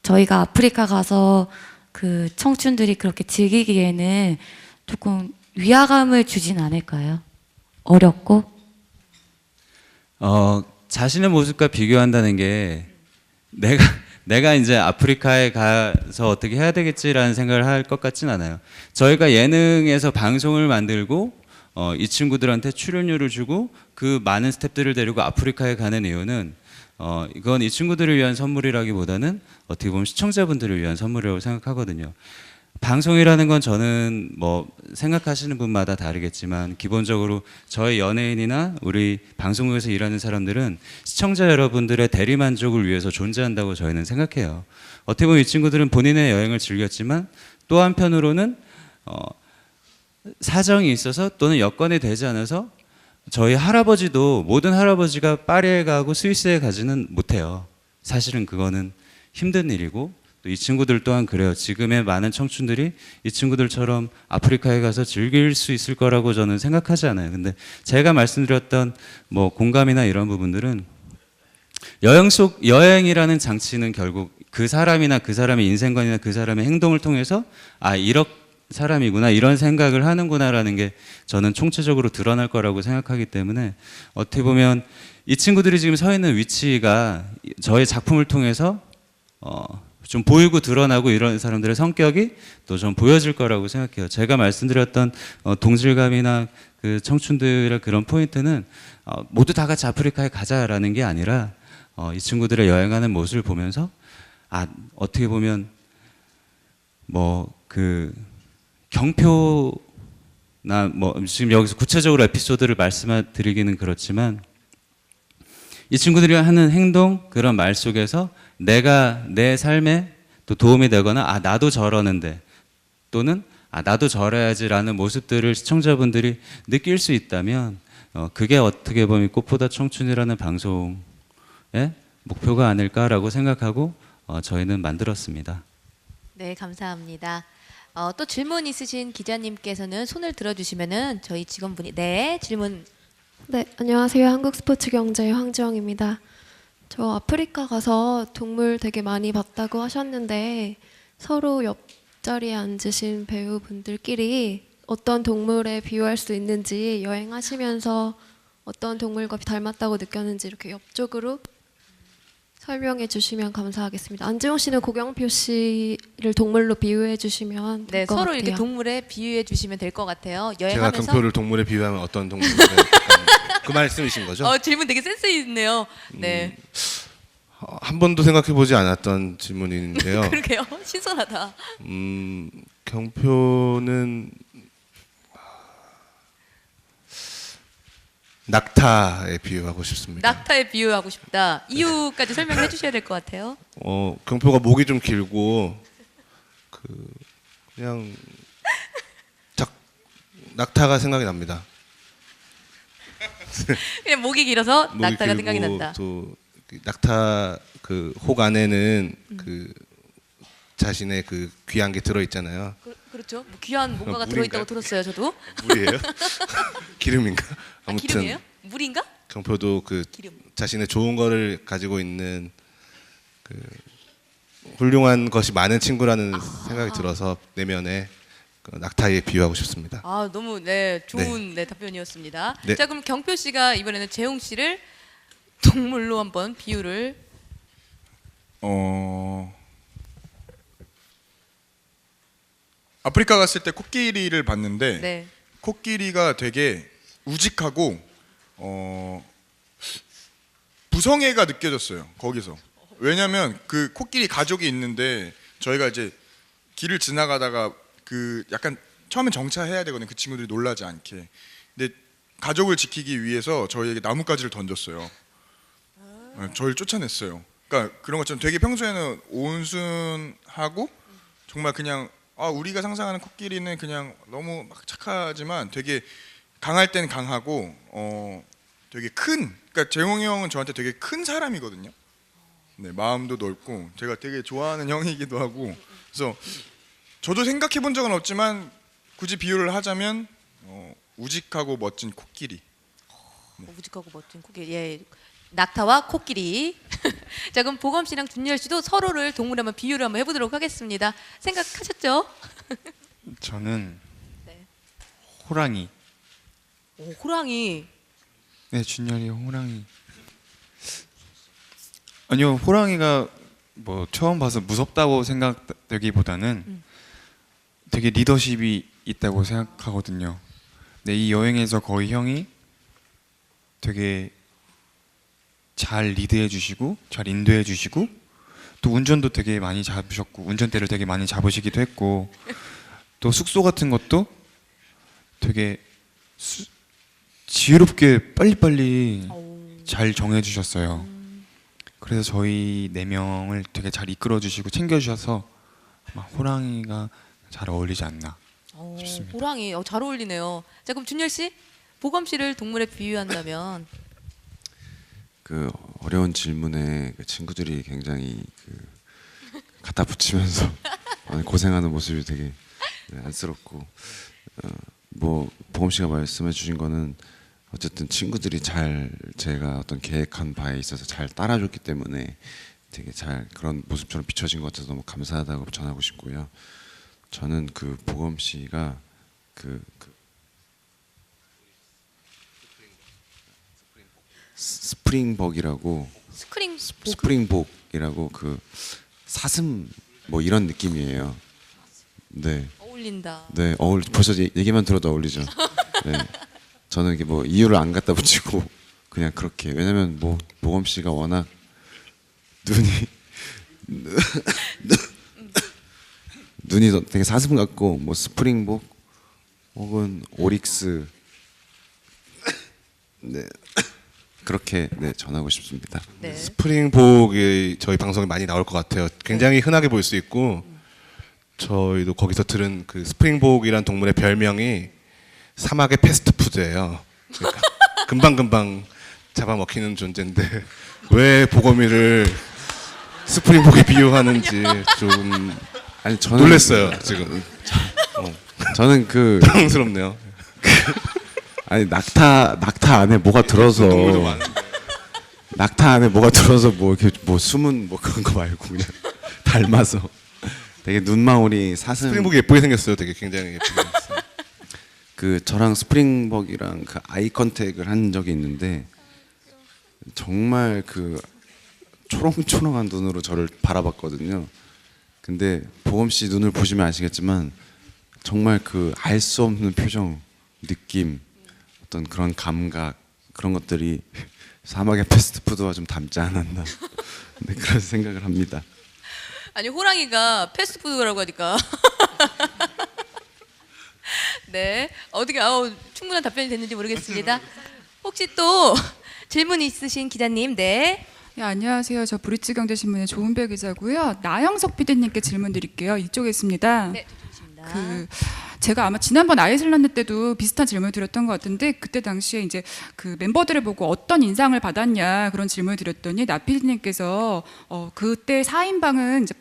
저희가 아프리카 가서 그 청춘들이 그렇게 즐기기에는 조금 위화감을 주진 않을까요? 어렵고? 자신의 모습과 비교한다는 게 내가 이제 아프리카에 가서 어떻게 해야 되겠지라는 생각을 할 것 같진 않아요. 저희가 예능에서 방송을 만들고 이 친구들한테 출연료를 주고 그 많은 스태프들을 데리고 아프리카에 가는 이유는 이건 이 친구들을 위한 선물이라기보다는 어떻게 보면 시청자분들을 위한 선물이라고 생각하거든요. 방송이라는 건 저는 뭐 생각하시는 분마다 다르겠지만 기본적으로 저희 연예인이나 우리 방송국에서 일하는 사람들은 시청자 여러분들의 대리만족을 위해서 존재한다고 저희는 생각해요. 어떻게 보면 이 친구들은 본인의 여행을 즐겼지만 또 한편으로는 사정이 있어서 또는 여건이 되지 않아서 저희 할아버지도, 모든 할아버지가 파리에 가고 스위스에 가지는 못해요. 사실은 그거는 힘든 일이고 또 이 친구들 또한 그래요. 지금의 많은 청춘들이 이 친구들처럼 아프리카에 가서 즐길 수 있을 거라고 저는 생각하지 않아요. 근데 제가 말씀드렸던 뭐 공감이나 이런 부분들은 여행이라는 장치는 결국 그 사람이나 그 사람의 인생관이나 그 사람의 행동을 통해서 사람이구나 이런 생각을 하는구나라는 게 저는 총체적으로 드러날 거라고 생각하기 때문에 어떻게 보면 이 친구들이 지금 서 있는 위치가 저의 작품을 통해서 좀 보이고 드러나고 이런 사람들의 성격이 또 좀 보여질 거라고 생각해요. 제가 말씀드렸던 동질감이나 그 청춘들의 그런 포인트는 모두 다 같이 아프리카에 가자라는 게 아니라 이 친구들의 여행하는 모습을 보면서 어떻게 보면 뭐 그 경표나 뭐 지금 여기서 구체적으로 에피소드를 말씀드리기는 그렇지만 이 친구들이 하는 행동 그런 말 속에서 내가 내 삶에 또 도움이 되거나 나도 저러는데 또는 나도 저래야지라는 모습들을 시청자분들이 느낄 수 있다면 그게 어떻게 보면 꽃보다 청춘이라는 방송의 목표가 아닐까라고 생각하고 저희는 만들었습니다. 네, 감사합니다. 또 질문 있으신 기자님께서는 손을 들어주시면은 저희 직원분이 질문. 네, 안녕하세요. 한국스포츠경제의 황지영입니다. 저 아프리카 가서 동물 되게 많이 봤다고 하셨는데 서로 옆자리에 앉으신 배우분들끼리 어떤 동물에 비유할 수 있는지 여행하시면서 어떤 동물과 닮았다고 느꼈는지 이렇게 옆쪽으로 설명해 주시면 감사하겠습니다. 안지용 씨는 고경표 씨를 동물로 비유해 주시면 될 것 서로 같아요. 이렇게 동물에 비유해 주시면 될 것 같아요. 제가 여행하면서. 경표를 동물에 비유하면 어떤 동물에 그 말씀이신 거죠? 질문 되게 센스 있네요. 네. 한 번도 생각해 보지 않았던 질문인데요. 그러게요. 신선하다. 경표는 낙타에 비유하고 싶습니다. 낙타에 비유하고 싶다. 이유까지 설명해 주셔야 될 것 같아요. 경표가 목이 좀 길고 그냥 낙타가 생각이 납니다. 그냥 목이 길어서 목이 낙타가 길고 생각이 난다. 또 낙타 그 혹 안에는 그 자신의 그 귀한 게 들어 있잖아요. 그렇죠. 뭐 귀한 뭔가가 물인가요? 들어있다고 들었어요, 저도. 물이에요? 기름인가? 아무튼 기름이에요? 물인가? 경표도 그 기름. 자신의 좋은 거를 가지고 있는 그 훌륭한 것이 많은 친구라는 생각이 들어서 내면에 그 낙타에 비유하고 싶습니다. 너무 좋은 답변이었습니다. 네. 자, 그럼 경표 씨가 이번에는 재홍 씨를 동물로 한번 비유를. 아프리카 갔을 때 코끼리를 봤는데 네. 코끼리가 되게 우직하고 부성애가 느껴졌어요. 거기서. 왜냐면 그 코끼리 가족이 있는데 저희가 이제 길을 지나가다가 그 약간 처음엔 정차해야 되거든요. 그 친구들이 놀라지 않게. 근데 가족을 지키기 위해서 저희에게 나뭇가지를 던졌어요. 저희를 쫓아냈어요. 그러니까 그런 것처럼 되게 평소에는 온순하고 정말 그냥 우리가 상상하는 코끼리는 그냥 너무 막 착하지만 되게 강할 땐 강하고 되게 그러니까 재홍이 형은 저한테 되게 큰 사람이거든요. 네, 마음도 넓고 제가 되게 좋아하는 형이기도 하고 그래서 저도 생각해 본 적은 없지만 굳이 비유를 하자면 우직하고 멋진 코끼리. 우직하고 멋진 코끼리. 예. 낙타와 코끼리. 자, 그럼 보검 씨랑 준열 씨도 서로를 동물에 한번 비유를 한번 해보도록 하겠습니다. 생각하셨죠? 저는 네. 호랑이. 호랑이. 네, 준열이 호랑이. 아니요, 호랑이가 뭐 처음 봐서 무섭다고 생각되기보다는 되게 리더십이 있다고 생각하거든요. 네, 이 여행에서 거의 형이 되게 잘 리드해 주시고 잘 인도해 주시고 또 운전도 되게 많이 잡으셨고 운전대를 되게 많이 잡으시기도 했고 또 숙소 같은 것도 되게 지혜롭게 빨리빨리 잘 정해 주셨어요. 그래서 저희 4명을 되게 잘 이끌어 주시고 챙겨 주셔서 호랑이가 잘 어울리지 않나 싶습니다. 호랑이. 잘 어울리네요. 자, 그럼 준열 씨, 보검 씨를 동물에 비유한다면. 그 어려운 질문에 그 친구들이 굉장히 그 갖다 붙이면서 고생하는 모습이 되게 안쓰럽고 뭐 보검 씨가 말씀해 주신 거는 어쨌든 친구들이 잘 제가 어떤 계획한 바에 있어서 잘 따라줬기 때문에 되게 잘 그런 모습처럼 비춰진 것 같아서 너무 감사하다고 전하고 싶고요. 저는 그 보검 씨가 그 스프링복이라고 스프링복이라고 그 사슴 뭐 이런 느낌이에요. 네. 어울린다. 네, 벌써 얘기만 들어도 어울리죠. 네. 저는 이게 뭐 이유를 안 갖다 붙이고 그냥 그렇게, 왜냐면 뭐 보검 씨가 워낙 눈이 되게 사슴 같고, 뭐 스프링복 혹은 오릭스, 네, 그렇게 네 전하고 싶습니다. 네. 스프링복이 저희 방송에 많이 나올 것 같아요. 굉장히 흔하게 볼 수 있고, 저희도 거기서 들은 그 스프링복이란 동물의 별명이 사막의 패스트푸드예요. 그러니까 금방금방 잡아먹히는 존재인데 왜 보검이를 스프링복에 비유하는지 좀 아니 저는 놀랐어요 지금. 저는 그 당황스럽네요. 아니 낙타 안에 뭐가 들어서 낙타 안에 뭐가 들어서 뭐 이렇게 뭐 숨은 뭐 그런 거 말고 그냥 닮아서 되게 눈망울이 사슴. 스프링복이 예쁘게 생겼어요. 되게 굉장히 예쁘게 생겼어요. 그 저랑 스프링복이랑 그 아이 컨택을 한 적이 있는데 정말 그 초롱초롱한 눈으로 저를 바라봤거든요. 근데 보검 씨 눈을 보시면 아시겠지만 정말 그 알 수 없는 표정, 느낌, 어떤 그런 감각, 그런 것들이 사막의 패스트푸드와 좀 닮지 않았나. 네, 그런 생각을 합니다. 아니 호랑이가 패스트푸드라고 하니까 네 어떻게 충분한 답변이 됐는지 모르겠습니다. 혹시 또 질문 있으신 기자님? 네. 네, 안녕하세요. 저 브릿지경제신문의 조은배 기자고요. 나영석 PD님께 질문 드릴게요. 이쪽에 있습니다. 네, 좋습니다. 제가 아마 지난번 아이슬란드 때도 비슷한 질문을 드렸던 것 같은데, 그때 당시에 이제 그 멤버들을 보고 어떤 인상을 받았냐 그런 질문을 드렸더니 나 PD님께서 그때 4인방은 이제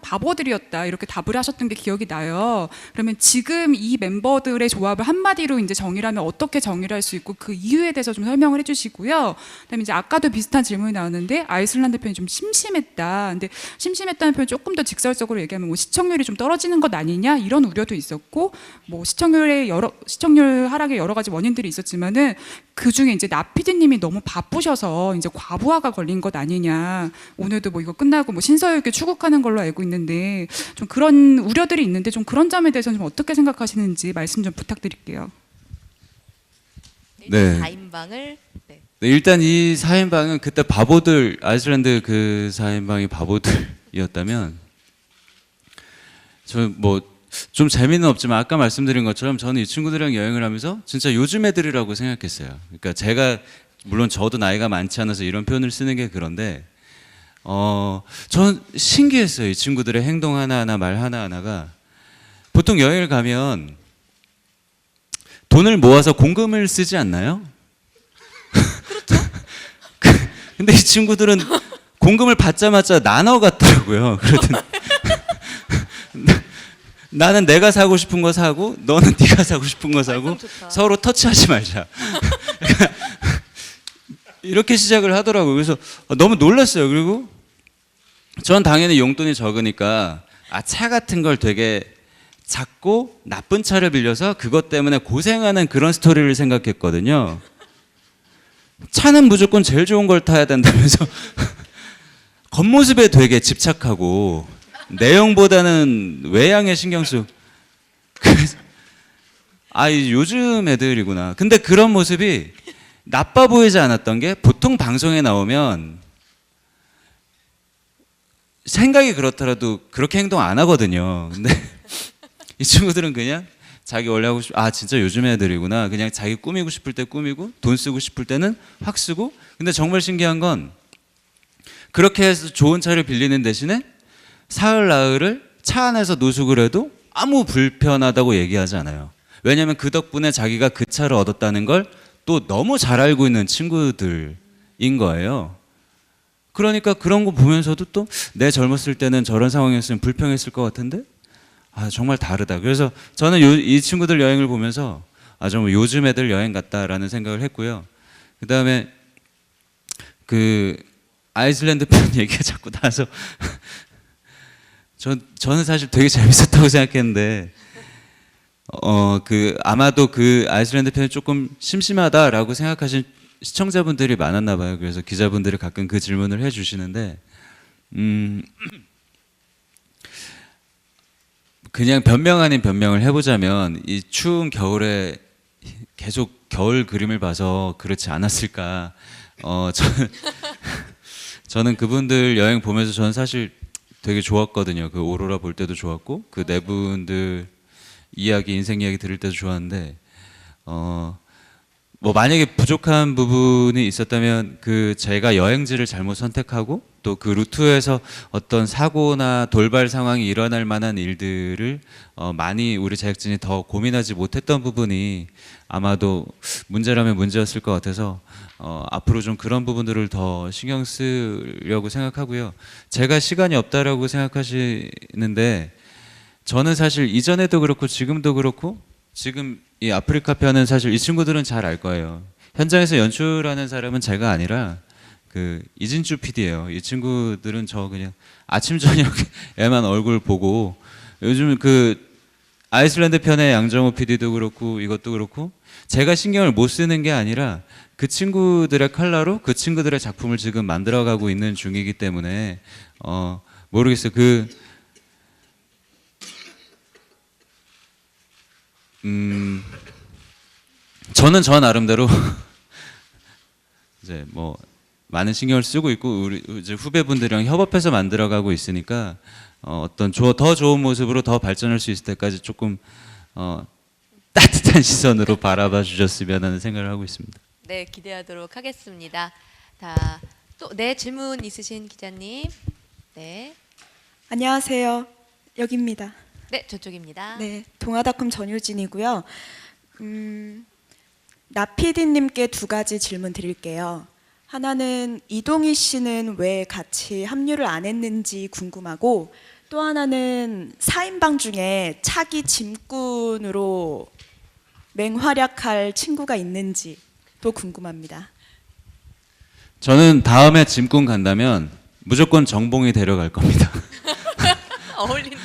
바보들이었다 이렇게 답을 하셨던 게 기억이 나요. 그러면 지금 이 멤버들의 조합을 한마디로 이제 정의를 하면 어떻게 정의를 할 수 있고 그 이유에 대해서 좀 설명을 해주시고요. 그다음에 이제 아까도 비슷한 질문이 나왔는데 아이슬란드 편이 좀 심심했다. 근데 심심했다는 표현 조금 더 직설적으로 얘기하면 뭐 시청률이 좀 떨어지는 것 아니냐 이런 우려도 있었고, 뭐 시청률 하락의 여러 가지 원인들이 있었지만은 그 중에 이제 나 PD님이 너무 바쁘셔서 이제 과부하가 걸린 것 아니냐. 오늘도 뭐 이거 끝나고 뭐 신서유기 추국하는 걸로 알고 있는데 좀 그런 우려들이 있는데 좀 그런 점에 대해서는 좀 어떻게 생각하시는지 말씀 좀 부탁드릴게요. 네. 4인방을 네, 일단 이 4인방은 그때 바보들, 아이슬란드 그 4인방이 바보들이었다면 저 뭐 좀 재미는 없지만 아까 말씀드린 것처럼 저는 이 친구들이랑 여행을 하면서 진짜 요즘 애들이라고 생각했어요. 그러니까 제가 물론 저도 나이가 많지 않아서 이런 표현을 쓰는 게 그런데 전 신기했어요. 이 친구들의 행동 하나하나, 말 하나하나가. 보통 여행을 가면 돈을 모아서 공금을 쓰지 않나요? 그렇죠. 근데 이 친구들은 공금을 받자마자 나눠 갔더라고요. 그러더니 나는 내가 사고 싶은 거 사고 너는 네가 사고 싶은 거 사고 서로 터치하지 말자. 이렇게 시작을 하더라고요. 그래서 너무 놀랐어요. 그리고 전 당연히 용돈이 적으니까 차 같은 걸 되게 작고 나쁜 차를 빌려서 그것 때문에 고생하는 그런 스토리를 생각했거든요. 차는 무조건 제일 좋은 걸 타야 된다면서 겉모습에 되게 집착하고 내용보다는 외양에 신경 쓰고. 그래서 요즘 애들이구나. 근데 그런 모습이 나빠 보이지 않았던 게, 보통 방송에 나오면 생각이 그렇더라도 그렇게 행동 안 하거든요. 근데 이 친구들은 그냥 자기 원래 하고 진짜 요즘 애들이구나. 그냥 자기 꾸미고 싶을 때 꾸미고 돈 쓰고 싶을 때는 확 쓰고. 근데 정말 신기한 건 그렇게 해서 좋은 차를 빌리는 대신에 사흘 나흘을 차 안에서 노숙을 해도 아무 불편하다고 얘기하지 않아요. 왜냐하면 그 덕분에 자기가 그 차를 얻었다는 걸 또 너무 잘 알고 있는 친구들인 거예요. 그러니까 그런 거 보면서도 또 내 젊었을 때는 저런 상황이었으면 불평했을 것 같은데 정말 다르다. 그래서 저는 이 친구들 여행을 보면서 정말 요즘 애들 여행 같다라는 생각을 했고요. 그 다음에 그 아이슬란드 편 얘기가 자꾸 나서 저는 사실 되게 재밌었다고 생각했는데 아마도 그 아이슬란드 편이 조금 심심하다라고 생각하신 시청자분들이 많았나 봐요. 그래서 기자분들이 가끔 그 질문을 해주시는데 그냥 변명 아닌 변명을 해보자면 이 추운 겨울에 계속 겨울 그림을 봐서 그렇지 않았을까. 저는 그분들 여행 보면서 저는 사실 되게 좋았거든요. 그 오로라 볼 때도 좋았고 그 네 분들 이야기, 인생 이야기 들을 때도 좋았는데 뭐 만약에 부족한 부분이 있었다면 그 제가 여행지를 잘못 선택하고 또 그 루트에서 어떤 사고나 돌발 상황이 일어날 만한 일들을 많이 우리 제작진이 더 고민하지 못했던 부분이 아마도 문제라면 문제였을 것 같아서 앞으로 좀 그런 부분들을 더 신경 쓰려고 생각하고요. 제가 시간이 없다라고 생각하시는데 저는 사실 이전에도 그렇고 지금도 그렇고 지금 이 아프리카 편은 사실 이 친구들은 잘 알 거예요. 현장에서 연출하는 사람은 제가 아니라 그 이진주 PD예요. 이 친구들은 저 그냥 아침 저녁에만 얼굴 보고 요즘 그 아이슬란드 편의 양정호 PD도 그렇고 이것도 그렇고 제가 신경을 못 쓰는 게 아니라 그 친구들의 컬러로 그 친구들의 작품을 지금 만들어가고 있는 중이기 때문에 모르겠어요. 저는 저 나름대로 이제 뭐 많은 신경을 쓰고 있고 우리 이제 후배분들이랑 협업해서 만들어가고 있으니까 어떤 더 좋은 모습으로 더 발전할 수 있을 때까지 조금 따뜻한 시선으로 바라봐 주셨으면 하는 생각을 하고 있습니다. 네, 기대하도록 하겠습니다. 또 질문 있으신 기자님. 네. 안녕하세요. 여기입니다. 네, 저쪽입니다. 네, 동아닷컴 전유진이고요. 나피디님께 두 가지 질문 드릴게요. 하나는 이동희 씨는 왜 같이 합류를 안 했는지 궁금하고 또 하나는 4인방 중에 차기 짐꾼으로 맹활약할 친구가 있는지 또 궁금합니다. 저는 다음에 짐꾼 간다면 무조건 정봉이 데려갈 겁니다. 어울린다.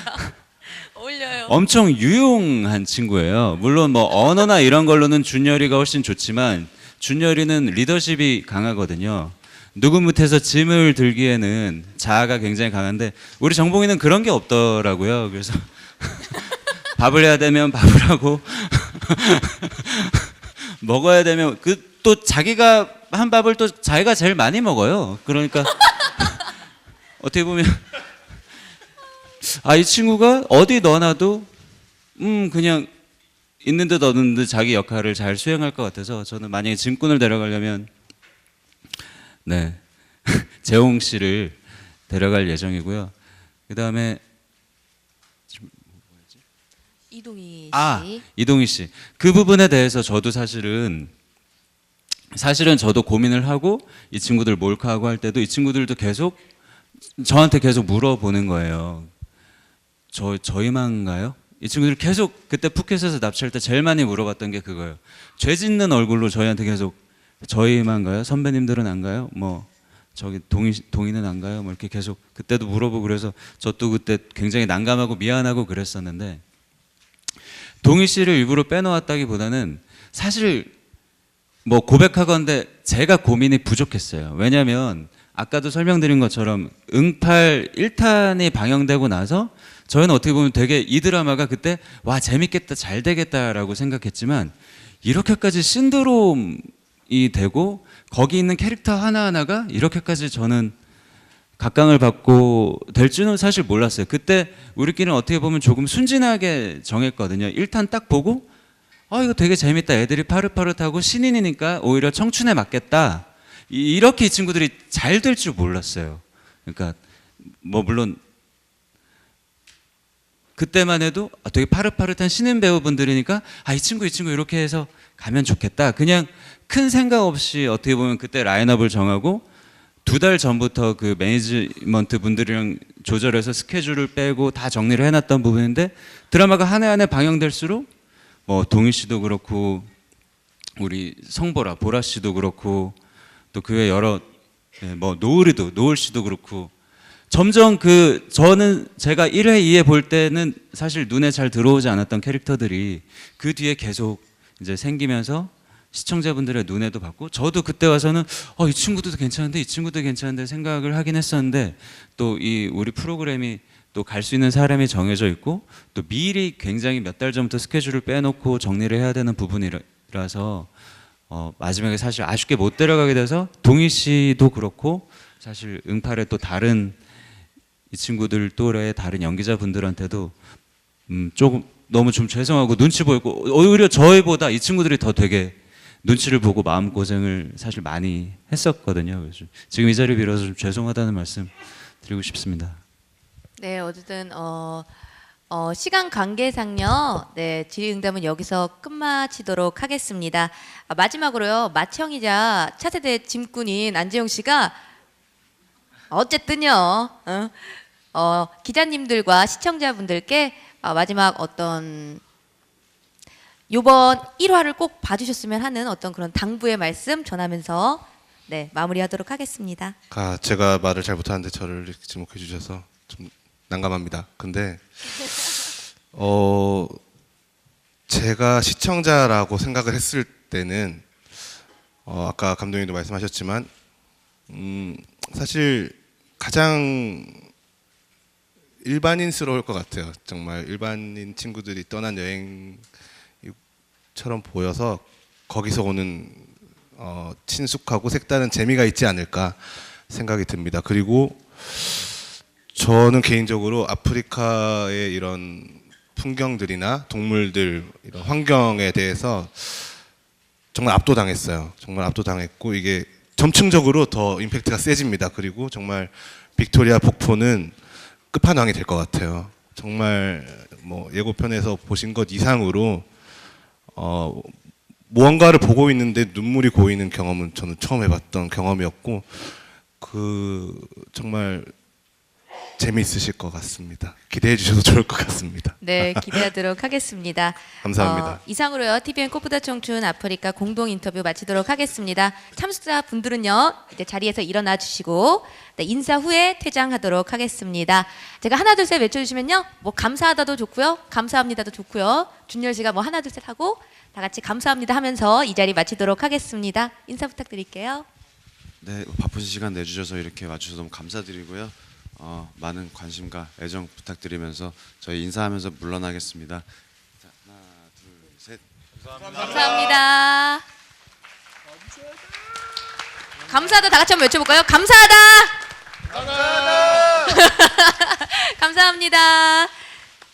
어울려요. 엄청 유용한 친구예요. 물론 뭐 언어나 이런 걸로는 준열이가 훨씬 좋지만 준열이는 리더십이 강하거든요. 누구 밑에서 짐을 들기에는 자아가 굉장히 강한데 우리 정봉이는 그런 게 없더라고요. 그래서 밥을 해야 되면 밥을 하고 먹어야 되면 또 자기가 한 밥을 또 자기가 제일 많이 먹어요. 그러니까 어떻게 보면 이 친구가 어디 넣어놔도 그냥 있는 듯 없는 듯 자기 역할을 잘 수행할 것 같아서 저는 만약에 짐꾼을 데려가려면 네 재홍 씨를 데려갈 예정이고요. 그 다음에 이동희 씨. 이동희 씨. 그 부분에 대해서 저도 사실은 저도 고민을 하고 이 친구들 몰카하고 할 때도 이 친구들도 계속 저한테 계속 물어보는 거예요. 저희만가요? 이 친구들 계속 그때 푸켓에서 납치할 때 제일 많이 물어봤던 게 그거예요. 죄 짓는 얼굴로 저희한테 계속 저희만 가요? 선배님들은 안 가요? 뭐 저기 동의는 안 가요? 뭐 이렇게 계속 그때도 물어보고 그래서 저도 그때 굉장히 난감하고 미안하고 그랬었는데 동희 씨를 일부러 빼놓았다기보다는 사실 뭐 고백하건대 제가 고민이 부족했어요. 왜냐하면 아까도 설명드린 것처럼 응팔 1탄이 방영되고 나서 저희는 어떻게 보면 되게 이 드라마가 그때 와 재밌겠다 잘 되겠다라고 생각했지만 이렇게까지 신드롬이 되고 거기 있는 캐릭터 하나하나가 이렇게까지 저는 각광을 받고 될 줄은 사실 몰랐어요. 그때 우리끼리는 어떻게 보면 조금 순진하게 정했거든요. 1탄 딱 보고 이거 되게 재밌다. 애들이 파릇파릇하고 신인이니까 오히려 청춘에 맞겠다. 이렇게 이 친구들이 잘 될 줄 몰랐어요. 그러니까 뭐 물론 그때만 해도 되게 파릇파릇한 신인 배우분들이니까 이 친구 이렇게 해서 가면 좋겠다. 그냥 큰 생각 없이 어떻게 보면 그때 라인업을 정하고 2달 전부터 그 매니지먼트 분들이랑 조절해서 스케줄을 빼고 다 정리를 해놨던 부분인데 드라마가 한 해 한 해 방영될수록 뭐 동희 씨도 그렇고 우리 성보라 보라 씨도 그렇고 또 그 외 여러 뭐 노을 씨도 그렇고 점점 저는 제가 1회, 2회 볼 때는 사실 눈에 잘 들어오지 않았던 캐릭터들이 그 뒤에 계속 이제 생기면서 시청자분들의 눈에도 받고, 저도 그때 와서는 이 친구들도 괜찮은데 이 친구도 괜찮은데 생각을 하긴 했었는데, 또 이 우리 프로그램이 또 갈 수 있는 사람이 정해져 있고, 또 미리 굉장히 몇 달 전부터 스케줄을 빼놓고 정리를 해야 되는 부분이라서 마지막에 사실 아쉽게 못 데려가게 돼서 동희 씨도 그렇고 사실 응팔의 또 다른 이 친구들 또래의 다른 연기자분들한테도 조금 너무 좀 죄송하고 눈치 보였고, 오히려 저희보다 이 친구들이 더 되게 눈치를 보고 마음고생을 사실 많이 했었거든요. 그래서 지금 이 자리 빌어서 좀 죄송하다는 말씀 드리고 싶습니다. 네, 어쨌든 시간 관계상요. 네, 질의응답은 여기서 끝마치도록 하겠습니다. 마지막으로요, 맏형이자 차세대 짐꾼인 안재용 씨가 어쨌든요, 기자님들과 시청자분들께 마지막 어떤 요번 1화를 꼭 봐주셨으면 하는 어떤 그런 당부의 말씀 전하면서 네, 마무리하도록 하겠습니다. 제가 말을 잘 못하는데 저를 이렇게 지목해 주셔서 좀 난감합니다. 근데 제가 시청자라고 생각을 했을 때는 아까 감독님도 말씀하셨지만 사실 가장 일반인스러울 것 같아요. 정말 일반인 친구들이 떠난 여행처럼 보여서 거기서 오는 친숙하고 색다른 재미가 있지 않을까 생각이 듭니다. 그리고 저는 개인적으로 아프리카의 이런 풍경들이나 동물들, 이런 환경에 대해서 정말 압도당했어요. 정말 압도당했고, 이게 점층적으로 더 임팩트가 세집니다. 그리고 정말 빅토리아 폭포는 끝판왕이 될 것 같아요. 정말 뭐 예고편에서 보신 것 이상으로 무언가를 보고 있는데 눈물이 고이는 경험은 저는 처음 해봤던 경험이었고, 정말 재미있으실 것 같습니다. 기대해 주셔도 좋을 것 같습니다. 네, 기대하도록 하겠습니다. 감사합니다. 이상으로요, TVN 꽃보다 청춘 아프리카 공동 인터뷰 마치도록 하겠습니다. 참석자 분들은요, 이제 자리에서 일어나 주시고 네, 인사 후에 퇴장하도록 하겠습니다. 제가 하나 둘 셋 외쳐주시면요, 뭐 감사하다도 좋고요, 감사합니다도 좋고요, 준열 씨가 뭐 하나 둘 셋 하고 다 같이 감사합니다 하면서 이 자리 마치도록 하겠습니다. 인사 부탁드릴게요. 네, 바쁘신 시간 내주셔서 이렇게 와주셔서 너무 감사드리고요. 많은 관심과 애정 부탁드리면서 저희 인사하면서 물러나겠습니다. 자, 하나, 둘, 셋. 감사합니다. 감사하다 다 같이 한번 외쳐볼까요? 감사하다. 감사합니다.